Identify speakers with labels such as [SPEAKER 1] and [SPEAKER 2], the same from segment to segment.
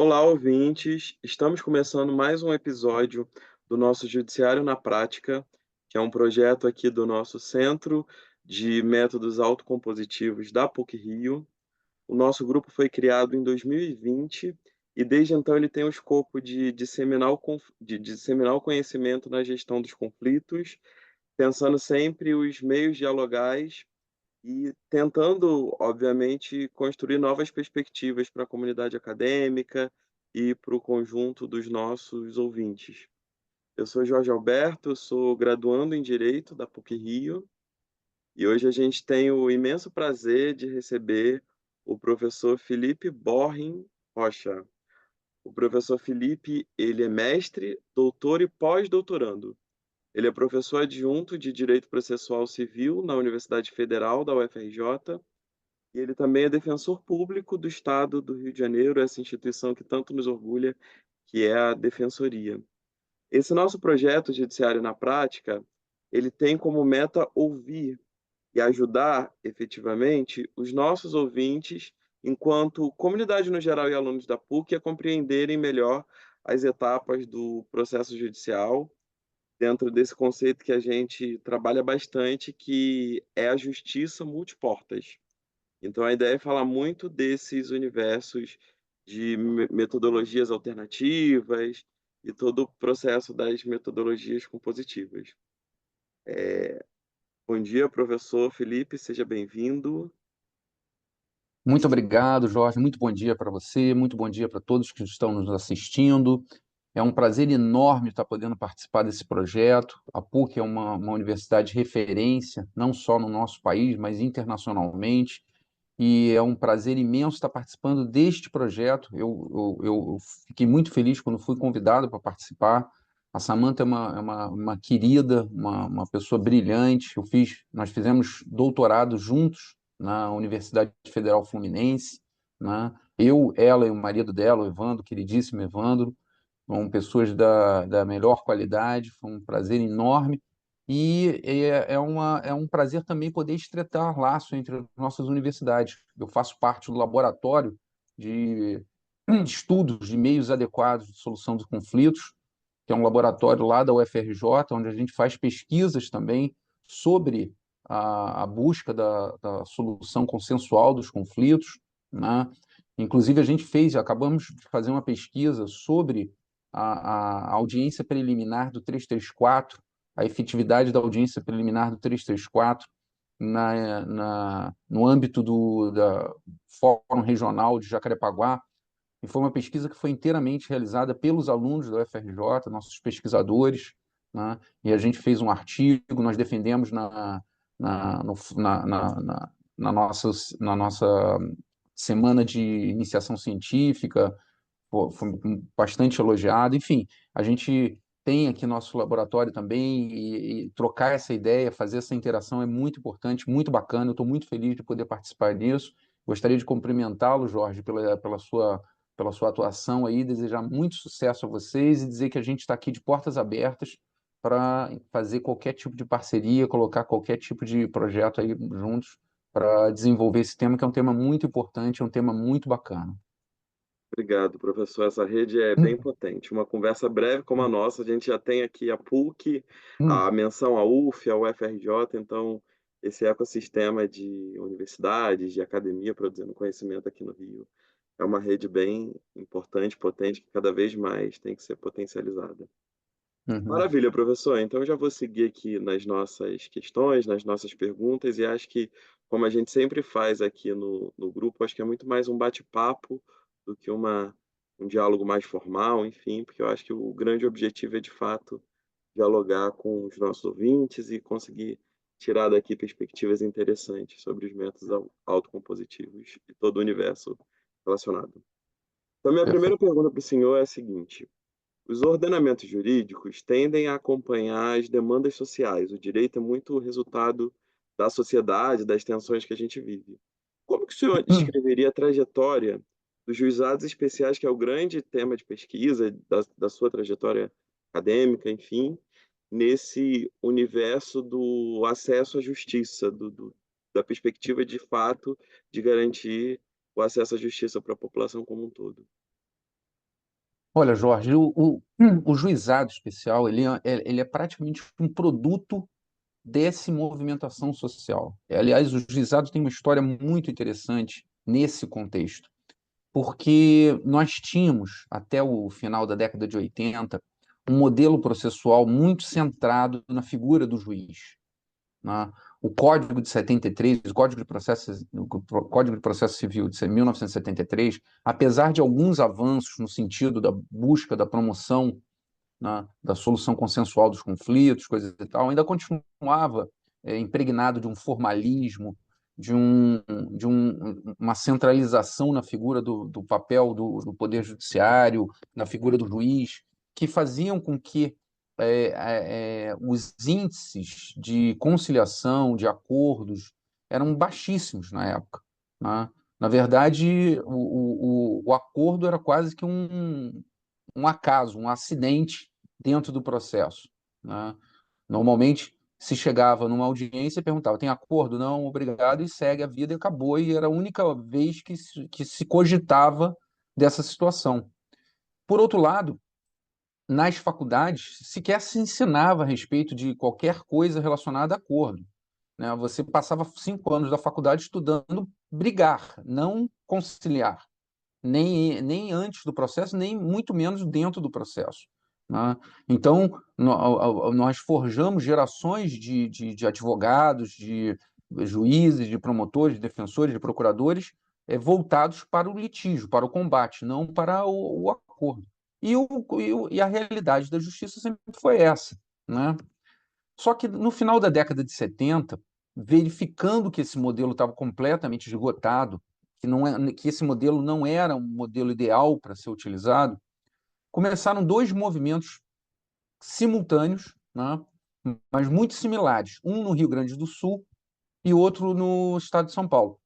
[SPEAKER 1] Olá, ouvintes. Estamos começando mais um episódio do nosso Judiciário na Prática, que é um projeto aqui do nosso Centro de Métodos Autocompositivos da PUC-Rio. O nosso grupo foi criado em 2020 e desde então ele tem o escopo de disseminar o conhecimento na gestão dos conflitos, pensando sempre os meios dialogais e tentando, obviamente, construir novas perspectivas para a comunidade acadêmica e para o conjunto dos nossos ouvintes. Eu sou Jorge Alberto, sou graduando em Direito da PUC-Rio e hoje a gente tem o imenso prazer de receber o professor Felipe Borrim Rocha. O professor Felipe, ele é mestre, doutor e pós-doutorando. Ele é professor adjunto de Direito Processual Civil na Universidade Federal da UFRJ e ele também é defensor público do Estado do Rio de Janeiro, essa instituição que tanto nos orgulha, que é a Defensoria. Esse nosso projeto Judiciário na Prática, ele tem como meta ouvir e ajudar efetivamente os nossos ouvintes, enquanto comunidade no geral e alunos da PUC, a compreenderem melhor as etapas do processo judicial, dentro desse conceito que a gente trabalha bastante, que é a justiça multiportas. Então a ideia é falar muito desses universos de metodologias alternativas e todo o processo das metodologias compositivas. Bom dia, professor Felipe, seja bem-vindo.
[SPEAKER 2] Muito obrigado, Jorge. Muito bom dia para você, muito bom dia para todos que estão nos assistindo. É um prazer enorme estar podendo participar desse projeto. A PUC é uma universidade de referência, não só no nosso país, mas internacionalmente. E é um prazer imenso estar participando deste projeto. Eu fiquei muito feliz quando fui convidado para participar. A Samantha é uma querida, uma pessoa brilhante. Nós fizemos doutorado juntos na Universidade Federal Fluminense, né? Eu, ela e o marido dela, o Evandro, queridíssimo Evandro, são pessoas da melhor qualidade. Foi um prazer enorme. E é um prazer também poder estreitar laço entre as nossas universidades. Eu faço parte do laboratório de estudos de meios adequados de solução dos conflitos, que é um laboratório lá da UFRJ, onde a gente faz pesquisas também sobre a busca da solução consensual dos conflitos, né? Inclusive, acabamos de fazer uma pesquisa sobre a audiência preliminar do 334, a efetividade da audiência preliminar do 334 no âmbito da Fórum Regional de Jacarepaguá, e foi uma pesquisa que foi inteiramente realizada pelos alunos da UFRJ, nossos pesquisadores, né? E a gente fez um artigo, nós defendemos na, no, na nossa semana de iniciação científica, foi bastante elogiado. Enfim, a gente tem aqui nosso laboratório também e trocar essa ideia, fazer essa interação é muito importante, muito bacana. Eu estou muito feliz de poder participar disso. Gostaria de cumprimentá-lo, Jorge, pela sua atuação aí, desejar muito sucesso a vocês e dizer que a gente está aqui de portas abertas para fazer qualquer tipo de parceria, colocar qualquer tipo de projeto aí juntos para desenvolver esse tema, que é um tema muito importante, é um tema muito bacana.
[SPEAKER 1] Obrigado, professor. Essa rede é bem potente. Uma conversa breve como a nossa, a gente já tem aqui a PUC, a menção à UF, a UFRJ, então esse ecossistema de universidades, de academia produzindo conhecimento aqui no Rio é uma rede bem importante, potente, que cada vez mais tem que ser potencializada.
[SPEAKER 2] Uhum.
[SPEAKER 1] Maravilha, professor. Então eu já vou seguir aqui nas nossas questões, nas nossas perguntas, e acho que, como a gente sempre faz aqui no grupo, acho que é muito mais um bate-papo do que um diálogo mais formal, enfim, porque eu acho que o grande objetivo é, de fato, dialogar com os nossos ouvintes e conseguir tirar daqui perspectivas interessantes sobre os métodos autocompositivos e todo o universo relacionado. Então, minha primeira
[SPEAKER 2] Perfeito.
[SPEAKER 1] pergunta para o senhor é a seguinte: os ordenamentos jurídicos tendem a acompanhar as demandas sociais. O direito é muito resultado da sociedade, das tensões que a gente vive. Como que o senhor descreveria a trajetória dos juizados especiais, que é o grande tema de pesquisa da sua trajetória acadêmica, enfim, nesse universo do acesso à justiça, da perspectiva de fato de garantir o acesso à justiça para a população como um todo?
[SPEAKER 2] Olha, Jorge, o juizado especial, ele é praticamente um produto dessa movimentação social. Aliás, os juizados têm uma história muito interessante nesse contexto, porque nós tínhamos, até o final da década de 80, um modelo processual muito centrado na figura do juiz, né? O Código de 73, o Código de Processo Civil de 1973, apesar de alguns avanços no sentido da busca da promoção, né, da solução consensual dos conflitos, coisas e tal, ainda continuava impregnado de um formalismo, de, um, uma centralização na figura do papel do Poder Judiciário, na figura do juiz, que faziam com que os índices de conciliação, de acordos, eram baixíssimos na época, né? Na verdade, o acordo era quase que um acaso, um acidente dentro do processo, né? Normalmente se chegava numa audiência e perguntava: tem acordo? Não, obrigado, e segue a vida e acabou. E era a única vez que se cogitava dessa situação. Por outro lado, nas faculdades sequer se ensinava a respeito de qualquer coisa relacionada a acordo, né? Você passava 5 anos da faculdade estudando brigar, não conciliar, nem antes do processo, nem muito menos dentro do processo, né? Então, nós forjamos gerações de advogados, de juízes, de promotores, de defensores, de procuradores, voltados para o litígio, para o combate, não para o acordo. E a realidade da justiça sempre foi essa, né? Só que no final da década de 70, verificando que esse modelo estava completamente esgotado, que esse modelo não era um modelo ideal para ser utilizado, começaram dois movimentos simultâneos, né, mas muito similares, um no Rio Grande do Sul e outro no estado de São Paulo.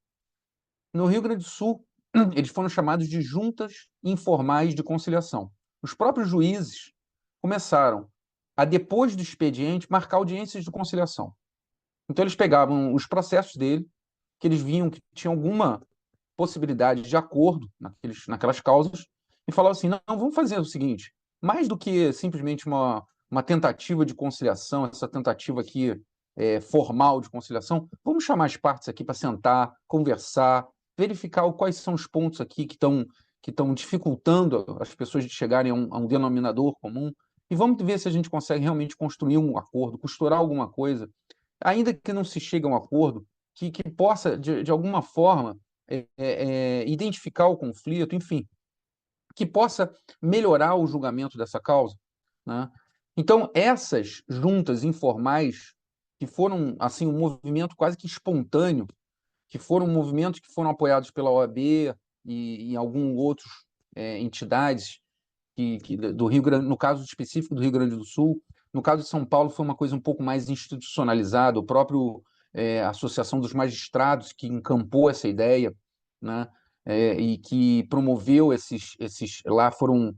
[SPEAKER 2] No Rio Grande do Sul, eles foram chamados de juntas informais de conciliação. Os próprios juízes começaram a, depois do expediente, marcar audiências de conciliação. Então, eles pegavam os processos dele, que eles viam que tinha alguma possibilidade de acordo naquelas causas, e falavam assim: não, vamos fazer o seguinte, mais do que simplesmente uma tentativa de conciliação, essa tentativa aqui formal de conciliação, vamos chamar as partes aqui para sentar, conversar, verificar quais são os pontos aqui que estão dificultando as pessoas de chegarem a um denominador comum, e vamos ver se a gente consegue realmente construir um acordo, costurar alguma coisa, ainda que não se chegue a um acordo, que possa, de alguma forma, identificar o conflito, enfim, que possa melhorar o julgamento dessa causa, né? Então, essas juntas informais, que foram assim um movimento quase que espontâneo, que foram movimentos que foram apoiados pela OAB e alguns outros entidades do Rio Grande, no caso específico do Rio Grande do Sul. No caso de São Paulo, foi uma coisa um pouco mais institucionalizada, o próprio Associação dos Magistrados que encampou essa ideia, né? E que promoveu lá foram,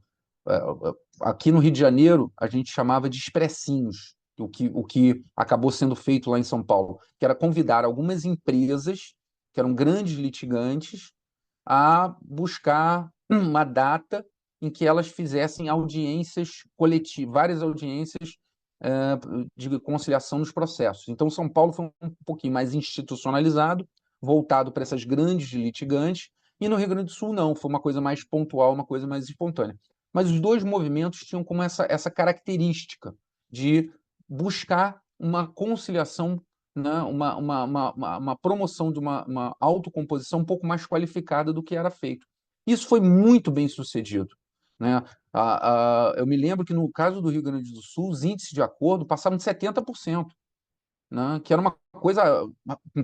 [SPEAKER 2] aqui no Rio de Janeiro, a gente chamava de expressinhos, o que acabou sendo feito lá em São Paulo, que era convidar algumas empresas, que eram grandes litigantes, a buscar uma data em que elas fizessem audiências coletivas, várias audiências eh, de conciliação nos processos. Então, São Paulo foi um pouquinho mais institucionalizado, voltado para essas grandes litigantes, e no Rio Grande do Sul não, foi uma coisa mais pontual, uma coisa mais espontânea. Mas os dois movimentos tinham como essa característica de buscar uma conciliação, né, uma promoção de uma autocomposição um pouco mais qualificada do que era feito. Isso foi muito bem sucedido, né? Eu me lembro que no caso do Rio Grande do Sul, os índices de acordo passavam de 70%, né? Que era uma coisa,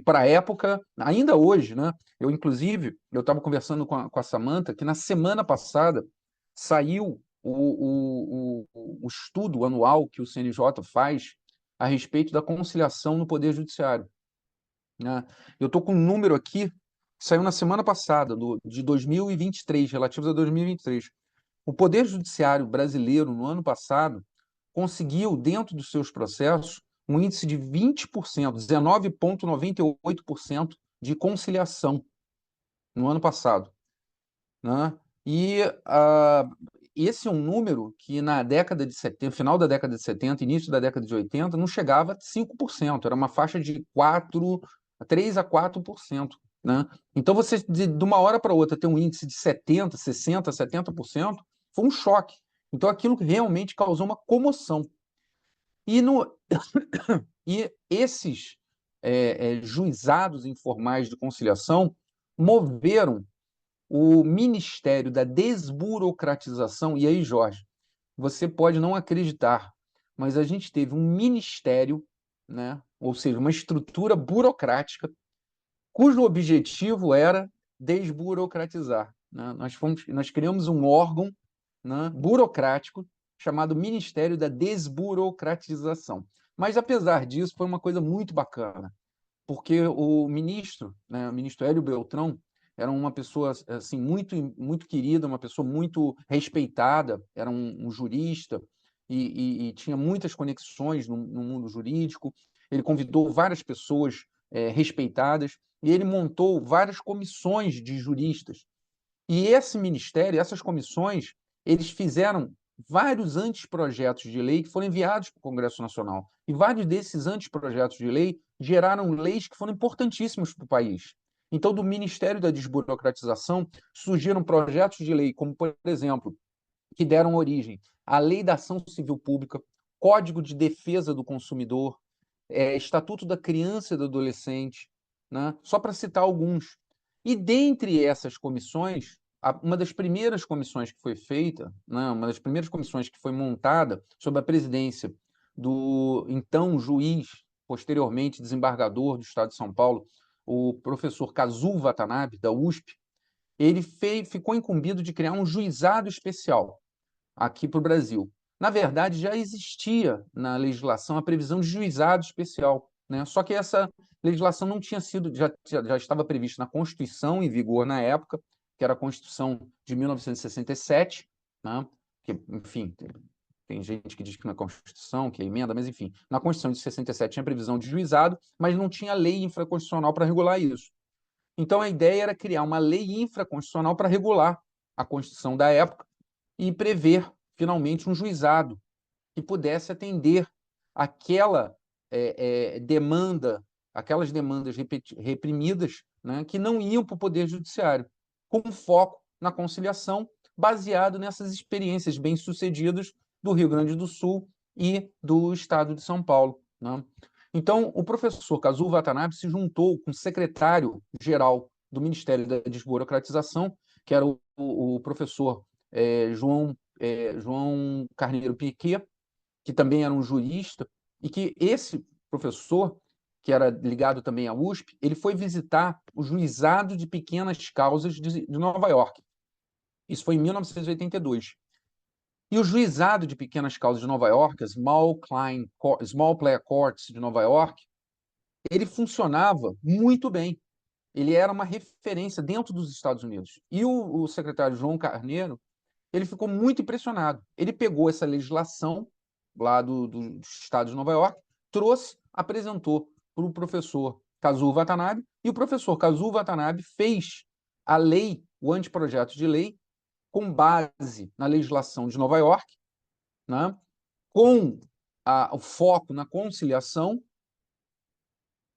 [SPEAKER 2] para a época, ainda hoje, né? Inclusive, eu estava conversando com a Samantha, que na semana passada saiu o estudo anual que o CNJ faz a respeito da conciliação no Poder Judiciário, né? Eu estou com um número aqui, saiu na semana passada, de 2023, relativos a 2023. O Poder Judiciário brasileiro, no ano passado, conseguiu, dentro dos seus processos, um índice de 20%, 19,98% de conciliação no ano passado, né? E esse é um número que na década de 70, final da década de 70, início da década de 80, não chegava a 5%, era uma faixa de 3 a 4%, né? Então, você, de uma hora para outra, ter um índice de 70%, 60%, 70%, foi um choque. Então, aquilo realmente causou uma comoção. E, e esses juizados informais de conciliação moveram o Ministério da Desburocratização. E aí, Jorge, você pode não acreditar, mas a gente teve um ministério, né, ou seja, uma estrutura burocrática, cujo objetivo era desburocratizar, né? Nós criamos um órgão, né, burocrático chamado Ministério da Desburocratização. Mas, apesar disso, foi uma coisa muito bacana, porque o ministro, né, o ministro Hélio Beltrão, era uma pessoa assim muito querida, uma pessoa muito respeitada, era um jurista e tinha muitas conexões no mundo jurídico. Ele convidou várias pessoas respeitadas e ele montou várias comissões de juristas. E esse ministério, essas comissões, eles fizeram vários anteprojetos de lei que foram enviados para o Congresso Nacional. E vários desses anteprojetos de lei geraram leis que foram importantíssimos para o país. Então, do Ministério da Desburocratização, surgiram projetos de lei, como, por exemplo, que deram origem à Lei da Ação Civil Pública, Código de Defesa do Consumidor, Estatuto da Criança e do Adolescente, né? Só para citar alguns. E dentre essas comissões, uma das primeiras comissões que foi feita, né, uma das primeiras comissões que foi montada sob a presidência do então juiz, posteriormente desembargador do Estado de São Paulo, o professor Kazuo Watanabe, da USP, ele ficou incumbido de criar um juizado especial aqui para o Brasil. Na verdade, já existia na legislação a previsão de juizado especial, né? Só que essa legislação não tinha sido, já estava prevista na Constituição em vigor na época, que era a Constituição de 1967, né? Que, enfim, tem gente que diz que não é Constituição, que é emenda, mas enfim, na Constituição de 67 tinha previsão de juizado, mas não tinha lei infraconstitucional para regular isso. Então a ideia era criar uma lei infraconstitucional para regular a Constituição da época e prever, finalmente, um juizado que pudesse atender aquela demanda, aquelas demandas reprimidas, né, que não iam para o Poder Judiciário, com foco na conciliação, baseado nessas experiências bem-sucedidas do Rio Grande do Sul e do Estado de São Paulo, né? Então, o professor Kazuo Watanabe se juntou com o secretário-geral do Ministério da Desburocratização, que era o professor João Carneiro Piquet, que também era um jurista, e que esse professor, que era ligado também à USP, ele foi visitar o juizado de pequenas causas de Nova York. Isso foi em 1982. E o juizado de pequenas causas de Nova York, a Small Player Courts de Nova York, ele funcionava muito bem. Ele era uma referência dentro dos Estados Unidos. E o secretário João Carneiro, ele ficou muito impressionado. Ele pegou essa legislação lá do estado de Nova York, trouxe, apresentou para o professor Kazuo Watanabe, e o professor Kazuo Watanabe fez a lei, o anteprojeto de lei, com base na legislação de Nova York, né, com o foco na conciliação,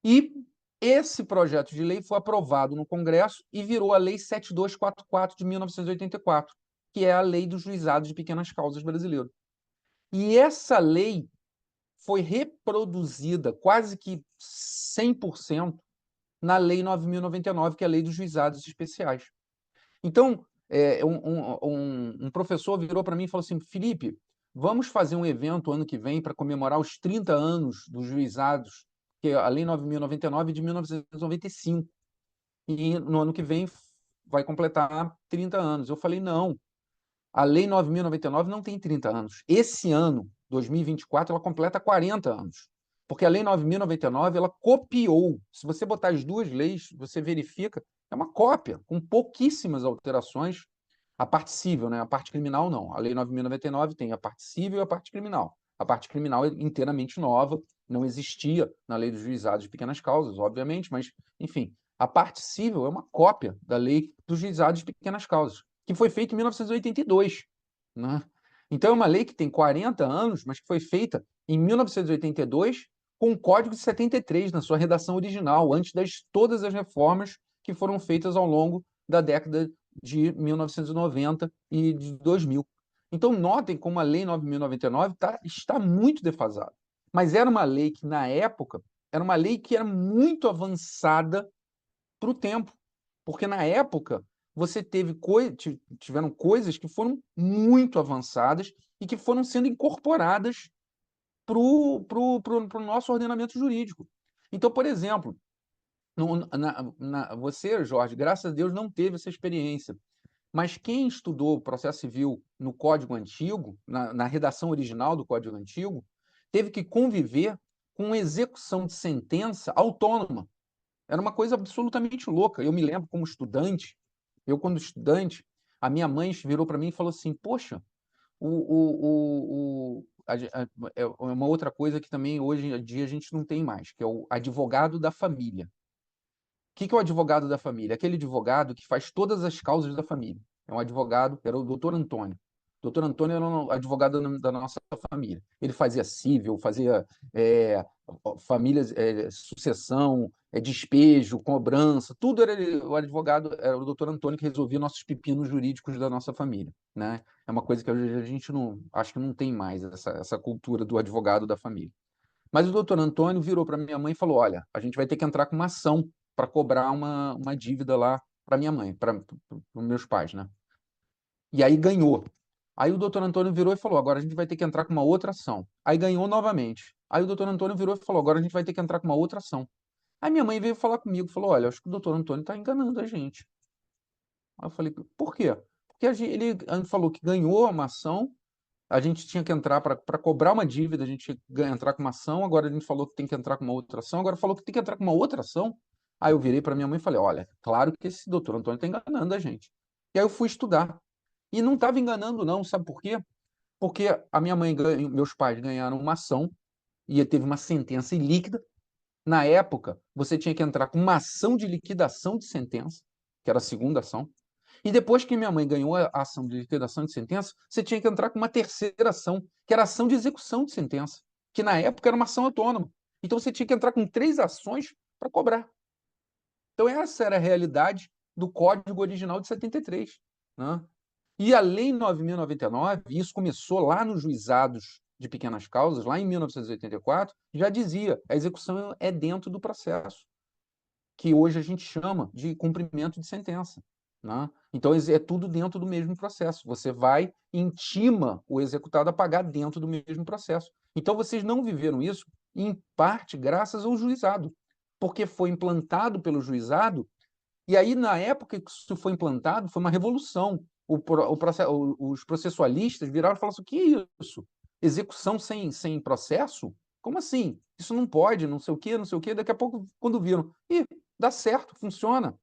[SPEAKER 2] e esse projeto de lei foi aprovado no Congresso e virou a Lei 7244 de 1984, que é a Lei do Juizado de Pequenas Causas brasileiro. E essa lei foi reproduzida quase que 100% na Lei 9.099, que é a Lei dos Juizados Especiais. Então, um professor virou para mim e falou assim: Felipe, vamos fazer um evento ano que vem para comemorar os 30 anos dos juizados, que é a Lei 9.099 de 1995. E no ano que vem vai completar 30 anos. Eu falei: não, a Lei 9.099 não tem 30 anos. Esse ano, 2024, ela completa 40 anos. Porque a Lei 9.099, ela copiou. Se você botar as duas leis, você verifica, é uma cópia, com pouquíssimas alterações. A parte civil, né? A parte criminal, não. A Lei 9.099 tem a parte civil e a parte criminal. A parte criminal é inteiramente nova, não existia na Lei dos Juizados de Pequenas Causas, obviamente, mas, enfim, a parte civil é uma cópia da Lei dos Juizados de Pequenas Causas, que foi feita em 1982, né? Então, é uma lei que tem 40 anos, mas que foi feita em 1982 com o Código de 73 na sua redação original, antes de todas as reformas que foram feitas ao longo da década de 1990 e de 2000. Então, notem como a Lei 9.099 está muito defasada. Mas era uma lei que, na época, era uma lei que era muito avançada para o tempo. Porque, na época, você tiveram coisas que foram muito avançadas e que foram sendo incorporadas para o nosso ordenamento jurídico. Então, por exemplo, você, Jorge, graças a Deus, não teve essa experiência. Mas quem estudou o processo civil no Código Antigo, na redação original do Código Antigo, teve que conviver com execução de sentença autônoma. Era uma coisa absolutamente louca. Eu me lembro como estudante, quando estudante, a minha mãe virou para mim e falou assim: Poxa, é uma outra coisa que também hoje em dia a gente não tem mais, que é o advogado da família. Que é o advogado da família? Aquele advogado que faz todas as causas da família. É um advogado, era o doutor Antônio. O doutor Antônio era um advogado da nossa família. Ele fazia cível, fazia famílias, sucessão, despejo, cobrança, tudo era o advogado, era o doutor Antônio que resolvia nossos pepinos jurídicos da nossa família, né? É uma coisa que hoje a gente não, acho que não tem mais essa cultura do advogado da família. Mas o doutor Antônio virou para minha mãe e falou: Olha, a gente vai ter que entrar com uma ação para cobrar uma dívida lá para minha mãe, para os meus pais, né? E aí ganhou. Aí o doutor Antônio virou e falou: Agora a gente vai ter que entrar com uma outra ação. Aí ganhou novamente. Aí o doutor Antônio virou e falou: Agora a gente vai ter que entrar com uma outra ação. Aí minha mãe veio falar comigo, falou: Olha, acho que o doutor Antônio está enganando a gente. Aí eu falei: Por quê? Porque ele falou que ganhou uma ação, a gente tinha que entrar para cobrar uma dívida, a gente tinha que entrar com uma ação, agora a gente falou que tem que entrar com uma outra ação, agora falou que tem que entrar com uma outra ação. Aí eu virei para minha mãe e falei: Olha, claro que esse doutor Antônio está enganando a gente. E aí eu fui estudar. E não estava enganando, não, sabe por quê? Porque a minha mãe, meus pais ganharam uma ação e teve uma sentença ilíquida. Na época, você tinha que entrar com uma ação de liquidação de sentença, que era a segunda ação. E depois que minha mãe ganhou a ação de liquidação de sentença, você tinha que entrar com uma terceira ação, que era a ação de execução de sentença, que na época era uma ação autônoma. Então você tinha que entrar com 3 ações para cobrar. Então essa era a realidade do Código original de 73, né? E a Lei 9.099, isso começou lá nos juizados de pequenas causas, lá em 1984, já dizia: a execução é dentro do processo, que hoje a gente chama de cumprimento de sentença, né? Então, é tudo dentro do mesmo processo. Você vai e intima o executado a pagar dentro do mesmo processo. Então, vocês não viveram isso, em parte, graças ao juizado, porque foi implantado pelo juizado, e aí, na época que isso foi implantado, foi uma revolução. Os processualistas viraram e falaram assim: que isso? Execução sem processo? Como assim? Isso não pode, não sei o quê, não sei o quê. Daqui a pouco, quando viram, dá certo, funciona.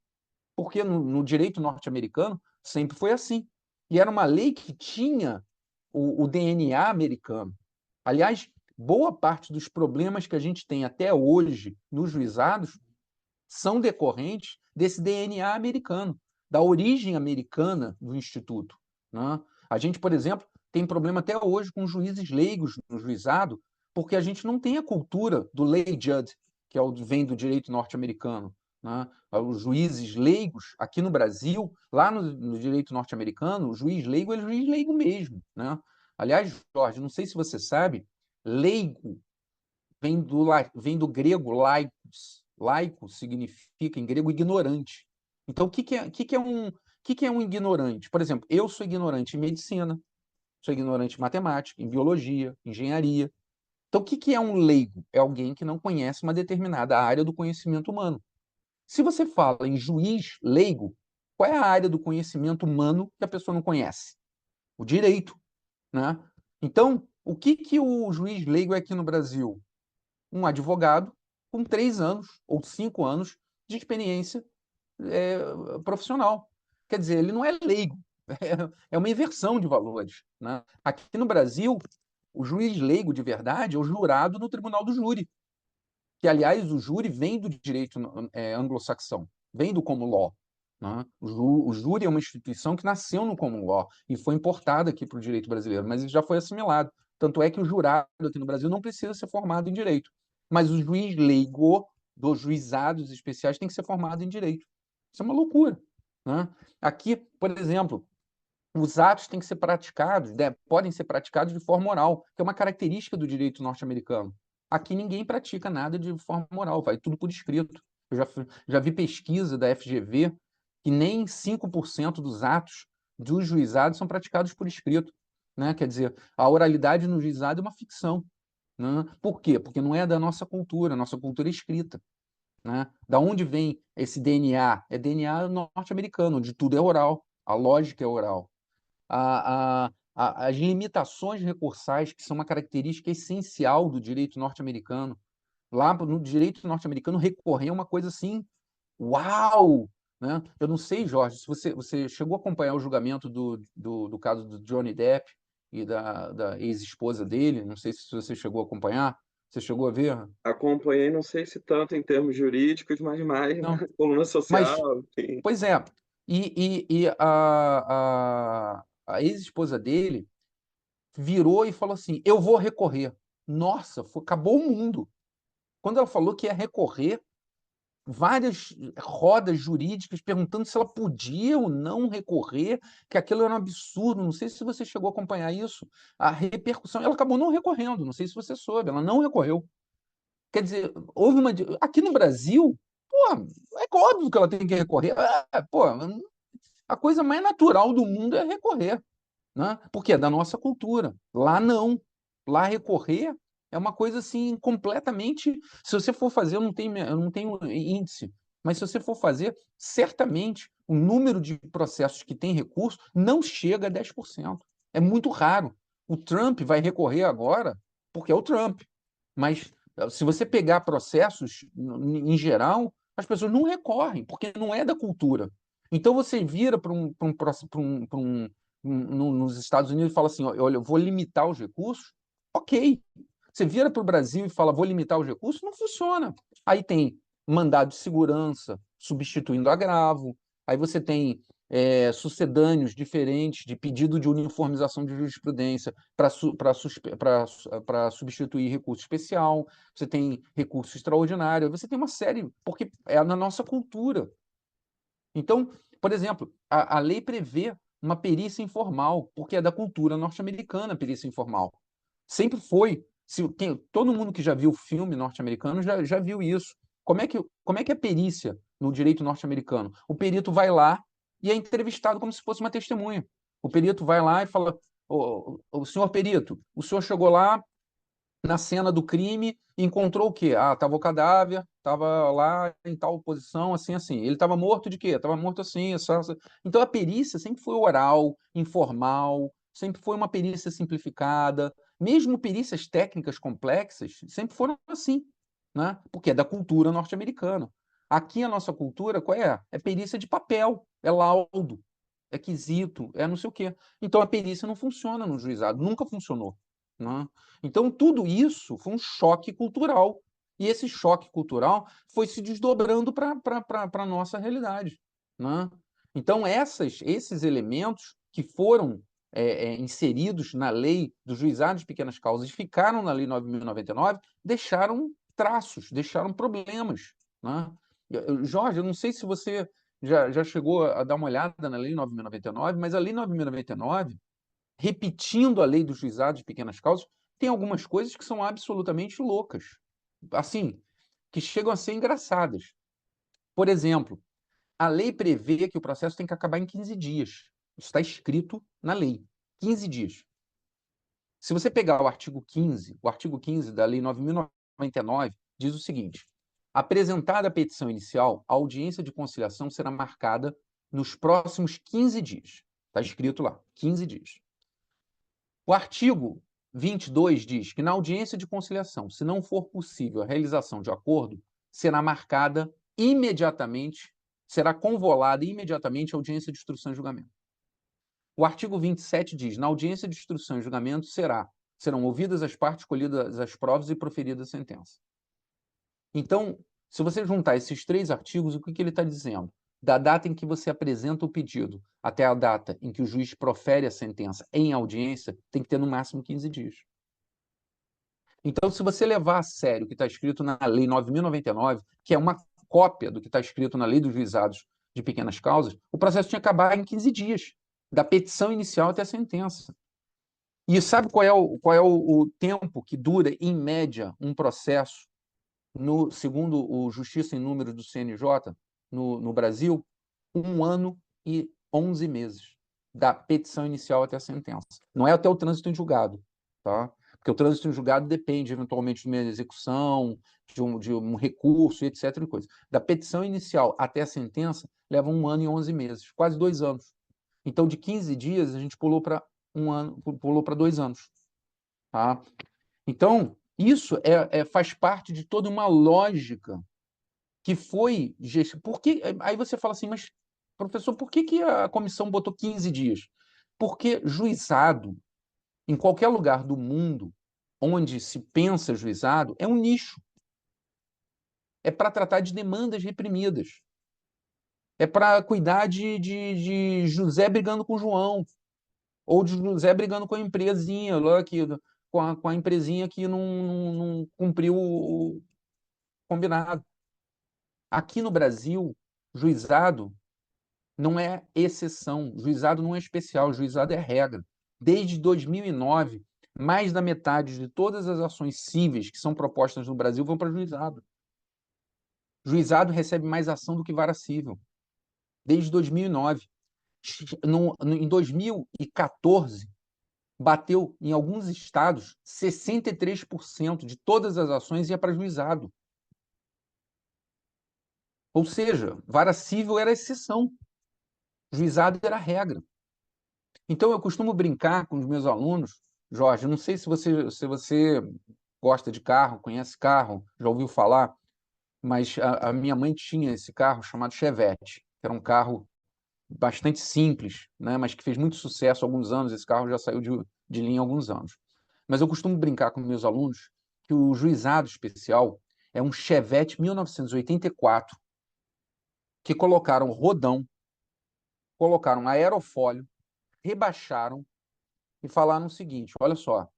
[SPEAKER 2] Porque no direito norte-americano sempre foi assim. E era uma lei que tinha o DNA americano. Aliás, boa parte dos problemas que a gente tem até hoje nos juizados são decorrentes desse DNA americano, da origem americana do Instituto, né? A gente, por exemplo, tem problema até hoje com juízes leigos no juizado, porque a gente não tem a cultura do lay judge, que vem do direito norte-americano, né? Os juízes leigos, aqui no Brasil, lá no direito norte-americano, o juiz leigo é o juiz leigo mesmo, né? Aliás, Jorge, não sei se você sabe, leigo vem do grego laikos. Laico significa, em grego, ignorante. Então, o que é um ignorante? Por exemplo, eu sou ignorante em medicina, sou ignorante em matemática, em biologia, engenharia. Então, o que é um leigo? É alguém que não conhece uma determinada área do conhecimento humano. Se você fala em juiz leigo, qual é a área do conhecimento humano que a pessoa não conhece? O direito, né? Então, o que o juiz leigo é aqui no Brasil? Um advogado com 3 anos ou 5 anos de experiência profissional. Quer dizer, ele não é leigo, é uma inversão de valores, né? Aqui no Brasil, o juiz leigo de verdade é o jurado no tribunal do júri, que, aliás, o júri vem do direito anglo-saxão, vem do common law. Né? O júri é uma instituição que nasceu no common law e foi importada aqui para o direito brasileiro, mas já foi assimilado. Tanto é que o jurado aqui no Brasil não precisa ser formado em direito, mas o juiz leigo dos juizados especiais tem que ser formado em direito. Isso é uma loucura. Né? Aqui, por exemplo, os atos têm que ser praticados, né, podem ser praticados de forma oral, que é uma característica do direito norte-americano. Aqui ninguém pratica nada de forma oral, vai tudo por escrito. Eu já vi pesquisa da FGV que nem 5% dos atos dos juizados são praticados por escrito. Né? Quer dizer, a oralidade no juizado é uma ficção. Né? Por quê? Porque não é da nossa cultura é escrita. Né? Da onde vem esse DNA? É DNA norte-americano, onde tudo é oral, a lógica é oral. As limitações recursais, que são uma característica essencial do direito norte-americano. Lá no direito norte-americano, recorrer é uma coisa assim, uau! Né? Eu não sei, Jorge, se você chegou a acompanhar o julgamento do caso do Johnny Depp e da ex-esposa dele, não sei se você chegou a acompanhar, você chegou a ver?
[SPEAKER 1] Acompanhei, não sei se tanto em termos jurídicos, mas mais na
[SPEAKER 2] Não.
[SPEAKER 1] coluna
[SPEAKER 2] Mas,
[SPEAKER 1] social, enfim.
[SPEAKER 2] pois é, e a ex-esposa dele virou e falou assim: eu vou recorrer. Nossa, acabou o mundo. Quando ela falou que ia recorrer, várias rodas jurídicas perguntando se ela podia ou não recorrer, que aquilo era um absurdo. Não sei se você chegou a acompanhar isso. A repercussão, ela acabou não recorrendo, não sei se você soube, ela não recorreu. Quer dizer, houve uma. Aqui no Brasil, pô, é óbvio que ela tem que recorrer. Pô, a coisa mais natural do mundo é recorrer. Né? Porque é da nossa cultura. Lá não. Lá recorrer é uma coisa assim completamente. Se você for fazer, eu não tenho índice, mas se você for fazer, certamente o número de processos que tem recurso não chega a 10%. É muito raro. O Trump vai recorrer agora porque é o Trump. Mas se você pegar processos em geral, as pessoas não recorrem, porque não é da cultura. Então você vira para nos Estados Unidos e fala assim: olha, eu vou limitar os recursos. Ok. Você vira para o Brasil e fala: vou limitar os recursos, não funciona. Aí tem mandado de segurança substituindo agravo, aí você tem sucedâneos diferentes de pedido de uniformização de jurisprudência para substituir recurso especial, você tem recurso extraordinário, você tem uma série, porque é na nossa cultura. Então, por exemplo, a lei prevê uma perícia informal, porque é da cultura norte-americana a perícia informal. Sempre foi. Todo mundo que já viu filme norte-americano já viu isso. Como é que é a perícia no direito norte-americano? O perito vai lá e é entrevistado como se fosse uma testemunha. O perito vai lá e fala: o senhor perito, o senhor chegou lá na cena do crime, encontrou o quê? Ah, estava o cadáver, estava lá em tal posição, assim, assim. Ele estava morto de quê? Estava morto assim, assim. Então a perícia sempre foi oral, informal, sempre foi uma perícia simplificada. Mesmo perícias técnicas complexas sempre foram assim, né? Porque é da cultura norte-americana. Aqui a nossa cultura, qual é? É perícia de papel, é laudo, é quesito, é não sei o quê. Então a perícia não funciona no juizado, nunca funcionou. Né? Então, tudo isso foi um choque cultural. E esse choque cultural foi se desdobrando para a nossa realidade. Né? Então, esses elementos que foram inseridos na lei dos juizados de pequenas causas e ficaram na lei 9.099, deixaram traços, deixaram problemas. Né? Jorge, eu não sei se você já chegou a dar uma olhada na lei 9.099, mas a lei 9.099, repetindo a lei dos juizados de pequenas causas, tem algumas coisas que são absolutamente loucas. Assim, que chegam a ser engraçadas. Por exemplo, a lei prevê que o processo tem que acabar em 15 dias. Isso está escrito na lei. 15 dias. Se você pegar o artigo 15 da Lei 9.099 diz o seguinte: apresentada a petição inicial, a audiência de conciliação será marcada nos próximos 15 dias. Está escrito lá, 15 dias. O artigo 22 diz que na audiência de conciliação, se não for possível a realização de acordo, será marcada imediatamente, será convolada imediatamente a audiência de instrução e julgamento. O artigo 27 diz: na audiência de instrução e julgamento serão ouvidas as partes, colhidas as provas e proferida a sentença. Então, se você juntar esses três artigos, o que ele está dizendo? da data em que você apresenta o pedido até a data em que o juiz profere a sentença em audiência, tem que ter no máximo 15 dias. Então, se você levar a sério o que está escrito na Lei 9.099, que é uma cópia do que está escrito na Lei dos Juizados de Pequenas Causas, o processo tinha que acabar em 15 dias, da petição inicial até a sentença. E sabe qual é o tempo que dura, em média, um processo, segundo o Justiça em Números do CNJ, no Brasil? 1 ano e 11 meses, da petição inicial até a sentença. Não é até o trânsito em julgado, tá? Porque o trânsito em julgado depende, eventualmente, de uma execução, de um recurso, etc. E coisa. Da petição inicial até a sentença, leva 1 ano e 11 meses, quase 2 anos. Então, de 15 dias, a gente pulou para 1 ano, pulou para 2 anos. Tá? Então, isso faz parte de toda uma lógica que foi... Aí você fala assim, mas, professor, por que a comissão botou 15 dias? Porque juizado, em qualquer lugar do mundo onde se pensa juizado, é um nicho. É para tratar de demandas reprimidas. É para cuidar de José brigando com João, ou de José brigando com a empresinha, lá com a empresinha que não cumpriu o combinado. Aqui no Brasil, juizado não é exceção, juizado não é especial, juizado é regra. Desde 2009, mais da metade de todas as ações cíveis que são propostas no Brasil vão para juizado. Juizado recebe mais ação do que vara civil, desde 2009. Em 2014, bateu em alguns estados 63% de todas as ações ia para juizado. Ou seja, vara civil era exceção, juizado era regra. Então eu costumo brincar com os meus alunos, Jorge, não sei se você gosta de carro, conhece carro, já ouviu falar, mas a minha mãe tinha esse carro chamado Chevette, que era um carro bastante simples, né, mas que fez muito sucesso há alguns anos. Esse carro já saiu de linha há alguns anos. Mas eu costumo brincar com meus alunos que o juizado especial é um Chevette 1984 que colocaram rodão, colocaram aerofólio, rebaixaram e falaram o seguinte: olha só,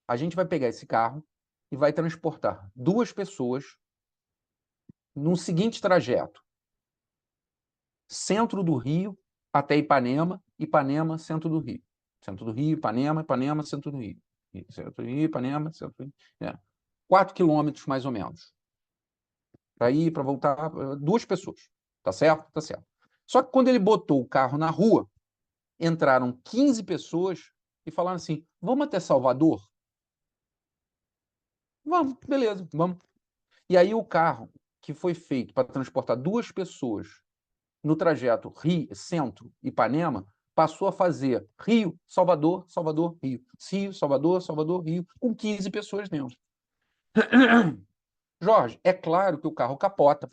[SPEAKER 2] a gente vai pegar esse carro e vai transportar 2 pessoas no seguinte trajeto: centro do Rio até Ipanema, Ipanema, centro do Rio. Centro do Rio, Ipanema, Ipanema, centro do Rio. Centro do Rio, Ipanema, centro do Rio. 4 quilômetros, mais ou menos. Para ir, para voltar, 2 pessoas. Tá certo? Tá certo. Só que quando ele botou o carro na rua, entraram 15 pessoas e falaram assim: vamos até Salvador? Vamos, beleza, vamos. E aí o carro que foi feito para transportar 2 pessoas no trajeto Rio, Centro, Ipanema, passou a fazer Rio, Salvador, Salvador, Rio. Rio, Salvador, Salvador, Rio, com 15 pessoas dentro. Jorge, é claro que o carro capota,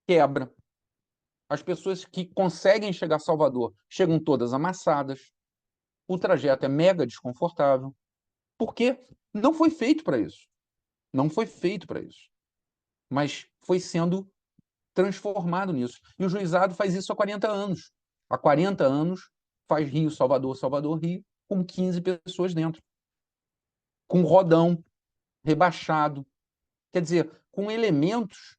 [SPEAKER 2] quebra. As pessoas que conseguem chegar a Salvador chegam todas amassadas. O trajeto é mega desconfortável. Porque não foi feito para isso. Não foi feito para isso. Mas foi sendo transformado nisso. E o juizado faz isso há 40 anos. Há 40 anos faz Rio, Salvador, Salvador, Rio, com 15 pessoas dentro. Com rodão, rebaixado. Quer dizer, com elementos.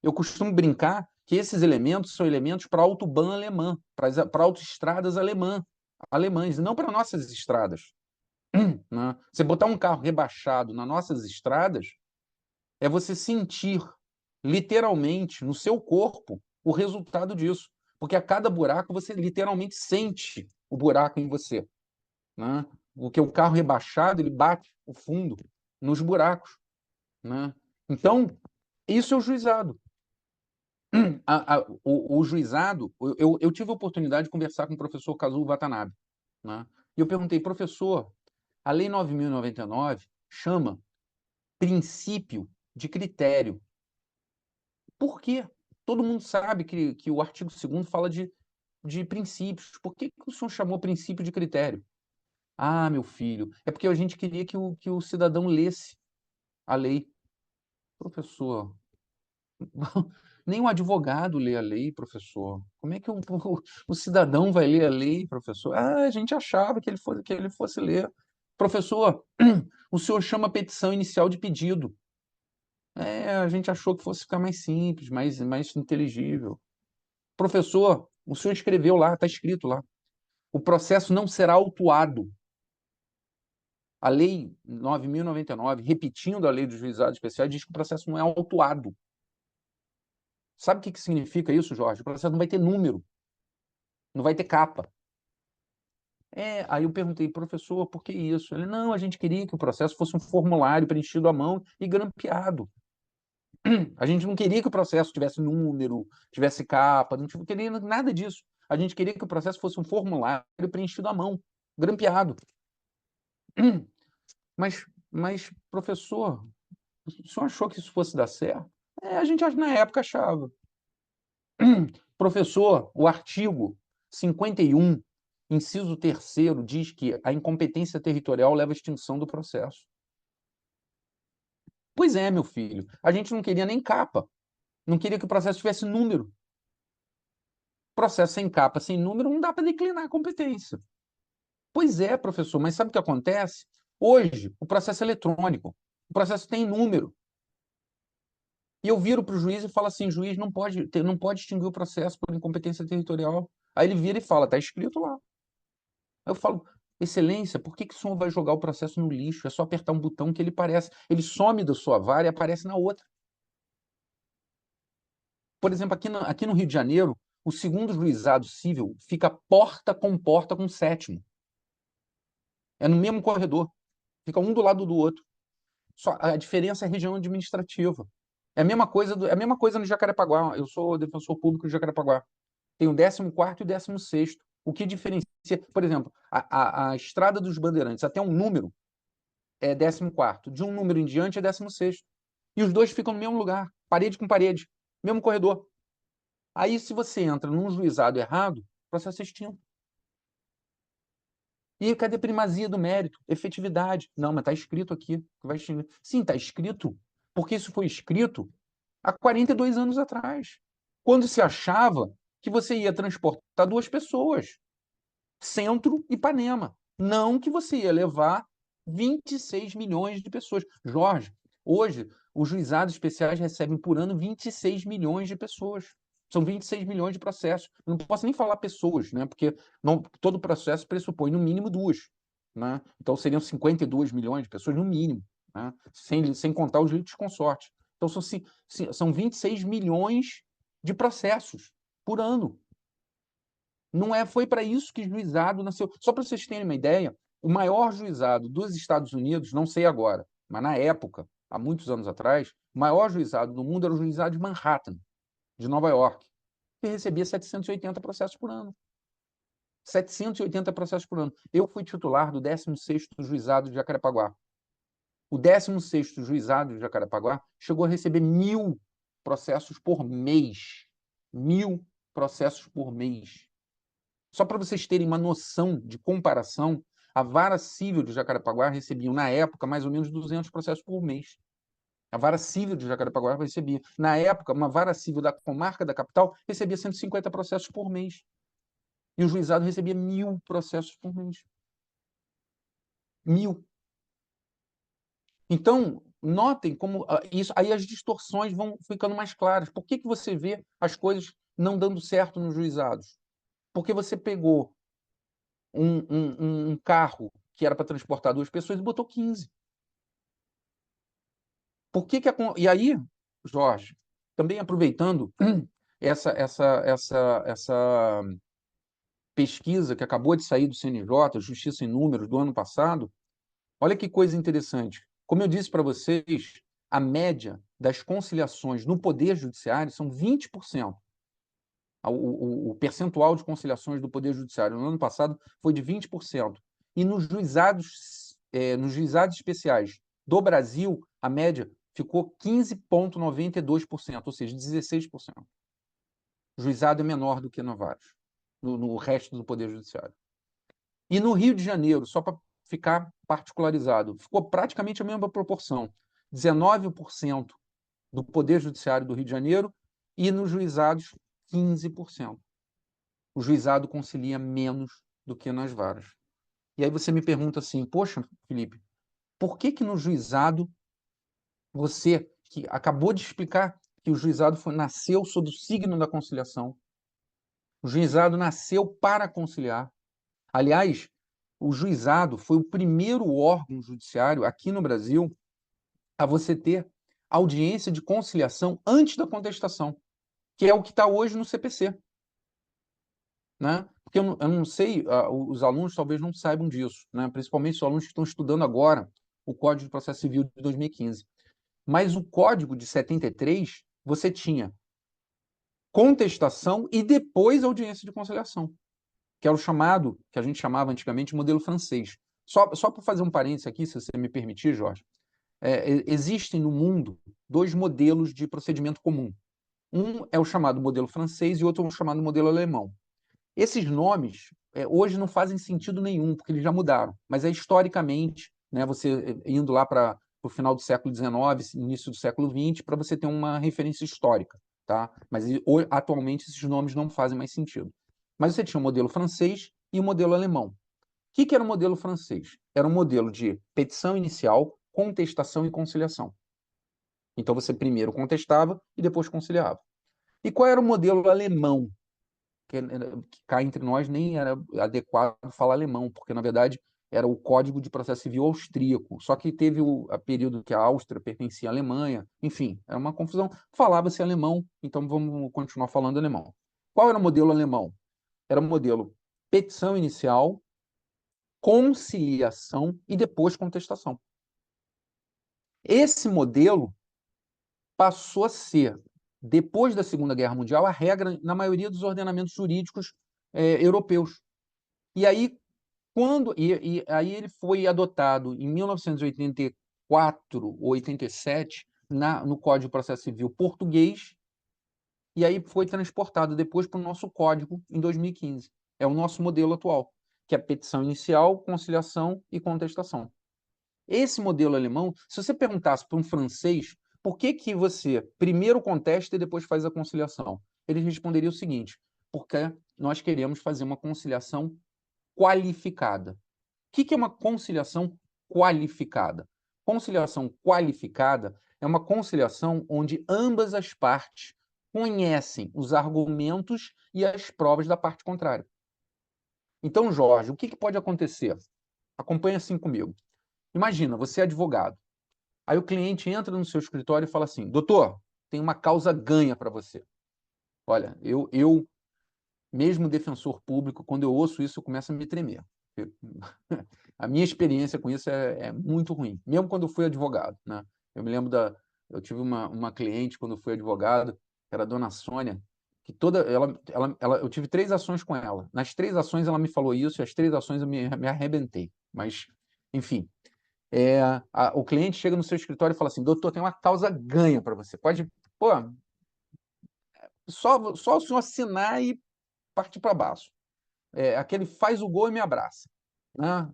[SPEAKER 2] Eu costumo brincar que esses elementos são elementos para autobahn alemã, para autoestradas alemãs, e não para nossas estradas. Né? Você botar um carro rebaixado nas nossas estradas é você sentir, literalmente, no seu corpo, o resultado disso. Porque a cada buraco você literalmente sente o buraco em você. Né? Porque o carro rebaixado, ele bate o fundo nos buracos. Né? Então, isso é o juizado. O juizado, eu tive a oportunidade de conversar com o professor Kazuo Watanabe. Né? E eu perguntei: professor, a Lei 9.099 chama princípio de critério. Por quê? Todo mundo sabe que o artigo 2º fala de princípios. Por que o senhor chamou princípio de critério? Ah, meu filho, é porque a gente queria que o cidadão lesse a lei. Professor, Nem o advogado lê a lei, professor. Como é que o cidadão vai ler a lei, professor? Ah, a gente achava que ele fosse ler. Professor, o senhor chama a petição inicial de pedido. A gente achou que fosse ficar mais simples, mais inteligível. Professor, o senhor escreveu lá, está escrito lá. O processo não será autuado. A lei 9.099, repetindo a lei dos juizados especiais, diz que o processo não é autuado. Sabe o que significa isso, Jorge? O processo não vai ter número, não vai ter capa. Aí eu perguntei, professor, por que isso? Ele, não, a gente queria que o processo fosse um formulário preenchido à mão e grampeado. A gente não queria que o processo tivesse número, tivesse capa, não queria nada disso. A gente queria que o processo fosse um formulário preenchido à mão, grampeado. Mas, professor, o senhor achou que isso fosse dar certo? A gente na época achava. Professor, o artigo 51, inciso 3º, diz que a incompetência territorial leva à extinção do processo. Pois é, meu filho, a gente não queria nem capa, não queria que o processo tivesse número. Processo sem capa, sem número, não dá para declinar a competência. Pois é, professor, mas sabe o que acontece? Hoje, o processo é eletrônico, o processo tem número. E eu viro para o juiz e falo assim, juiz, não pode extinguir o processo por incompetência territorial. Aí ele vira e fala, está escrito lá. Aí eu falo, excelência, por que o senhor vai jogar o processo no lixo? É só apertar um botão que ele some da sua vara e aparece na outra. Por exemplo, aqui no Rio de Janeiro, o segundo juizado civil fica porta com o sétimo. É no mesmo corredor. Fica um do lado do outro. Só a diferença é a região administrativa. É a mesma coisa no Jacarepaguá. Eu sou defensor público de Jacarepaguá. Tem o 14º e o 16º. O que diferencia, por exemplo, a Estrada dos Bandeirantes, até um número é 14º. De um número em diante é 16º. E os dois ficam no mesmo lugar, parede com parede, mesmo corredor. Aí, se você entra num juizado errado, o processo é extinto. E cadê a primazia do mérito? Efetividade. Não, mas está escrito aqui que vai extinguir. Sim, está escrito, porque isso foi escrito há 42 anos atrás, quando se achava que você ia transportar 2 pessoas, Centro e Ipanema. Não que você ia levar 26 milhões de pessoas. Jorge, hoje, os juizados especiais recebem por ano 26 milhões de pessoas. São 26 milhões de processos. Eu não posso nem falar pessoas, né? Porque todo processo pressupõe no mínimo 2. Né? Então seriam 52 milhões de pessoas, no mínimo, né? Sem contar os litisconsortes. Então são 26 milhões de processos por ano. Não foi para isso que juizado nasceu. Só para vocês terem uma ideia, o maior juizado dos Estados Unidos, não sei agora, mas na época, há muitos anos atrás, o maior juizado do mundo era o juizado de Manhattan, de Nova York, que recebia 780 processos por ano. 780 processos por ano. Eu fui titular do 16º juizado de Jacarepaguá. O 16º juizado de Jacarepaguá chegou a receber 1.000 processos por mês. 1.000 processos por mês. Só para vocês terem uma noção de comparação, a Vara Civil de Jacarepaguá recebia, na época, mais ou menos 200 processos por mês. A Vara Civil de Jacarepaguá recebia. Na época, uma Vara Civil da comarca da capital recebia 150 processos por mês. E o juizado recebia 1.000 processos por mês. 1.000. Então, notem como isso, aí as distorções vão ficando mais claras. Por que você vê as coisas não dando certo nos juizados? Porque você pegou um carro que era para transportar 2 pessoas e botou 15. E aí, Jorge, também aproveitando essa pesquisa que acabou de sair do CNJ, Justiça em Números, do ano passado, olha que coisa interessante. Como eu disse para vocês, a média das conciliações no Poder Judiciário são 20%. O percentual de conciliações do Poder Judiciário no ano passado foi de 20%. E nos juizados especiais do Brasil, a média ficou 15,92%, ou seja, 16%. O juizado é menor do que no resto do Poder Judiciário. E no Rio de Janeiro, só para ficar particularizado, ficou praticamente a mesma proporção. 19% do Poder Judiciário do Rio de Janeiro e nos juizados, 15%. O juizado concilia menos do que nas varas. E aí você me pergunta assim, poxa, Felipe, por que no juizado você, que acabou de explicar que o juizado nasceu sob o signo da conciliação, o juizado nasceu para conciliar. Aliás, o juizado foi o primeiro órgão judiciário aqui no Brasil a você ter audiência de conciliação antes da contestação, que é o que está hoje no CPC. Né? Porque eu não sei, os alunos talvez não saibam disso, né? Principalmente os alunos que estão estudando agora o Código de Processo Civil de 2015. Mas o Código de 73, você tinha contestação e depois audiência de conciliação, que era o chamado, que a gente chamava antigamente de modelo francês. Só para fazer um parênteses aqui, se você me permitir, Jorge, existem no mundo dois modelos de procedimento comum. Um é o chamado modelo francês e outro é o chamado modelo alemão. Esses nomes hoje não fazem sentido nenhum, porque eles já mudaram. Mas historicamente, né, você indo lá para o final do século XIX, início do século XX, para você ter uma referência histórica. Tá? Mas atualmente esses nomes não fazem mais sentido. Mas você tinha o modelo francês e o modelo alemão. O que era o modelo francês? Era um modelo de petição inicial, contestação e conciliação. Então você primeiro contestava e depois conciliava. E qual era o modelo alemão? Que cá entre nós nem era adequado falar alemão, porque na verdade era o Código de Processo Civil austríaco. Só que teve o período que a Áustria pertencia à Alemanha, enfim, era uma confusão. Falava-se alemão, então vamos continuar falando alemão. Qual era o modelo alemão? Era o modelo petição inicial, conciliação e depois contestação. Esse modelo passou a ser, depois da Segunda Guerra Mundial, a regra na maioria dos ordenamentos jurídicos europeus. E aí, aí ele foi adotado em 1984 ou 87 no Código de Processo Civil português, e aí foi transportado depois para o nosso código em 2015. É o nosso modelo atual, que é petição inicial, conciliação e contestação. Esse modelo alemão, se você perguntasse para um francês por que você primeiro contesta e depois faz a conciliação, ele responderia o seguinte: porque nós queremos fazer uma conciliação qualificada. O que é uma conciliação qualificada? Conciliação qualificada é uma conciliação onde ambas as partes conhecem os argumentos e as provas da parte contrária. Então, Jorge, o que pode acontecer? Acompanha assim comigo. Imagina, você é advogado. Aí o cliente entra no seu escritório e fala assim: doutor, tem uma causa ganha para você. Olha, eu, mesmo defensor público, quando eu ouço isso, eu começo a me tremer. A minha experiência com isso é muito ruim, mesmo quando eu fui advogado. Né? Eu me lembro eu tive uma cliente quando eu fui advogado, que era a dona Sônia, que eu tive 3 ações com ela. Nas 3 ações ela me falou isso, e as 3 ações eu me arrebentei. Mas, enfim, o cliente chega no seu escritório e fala assim: doutor, tem uma causa ganha para você. Pode, pô, só o senhor assinar e partir para baixo. Aquele faz o gol e me abraça. Né?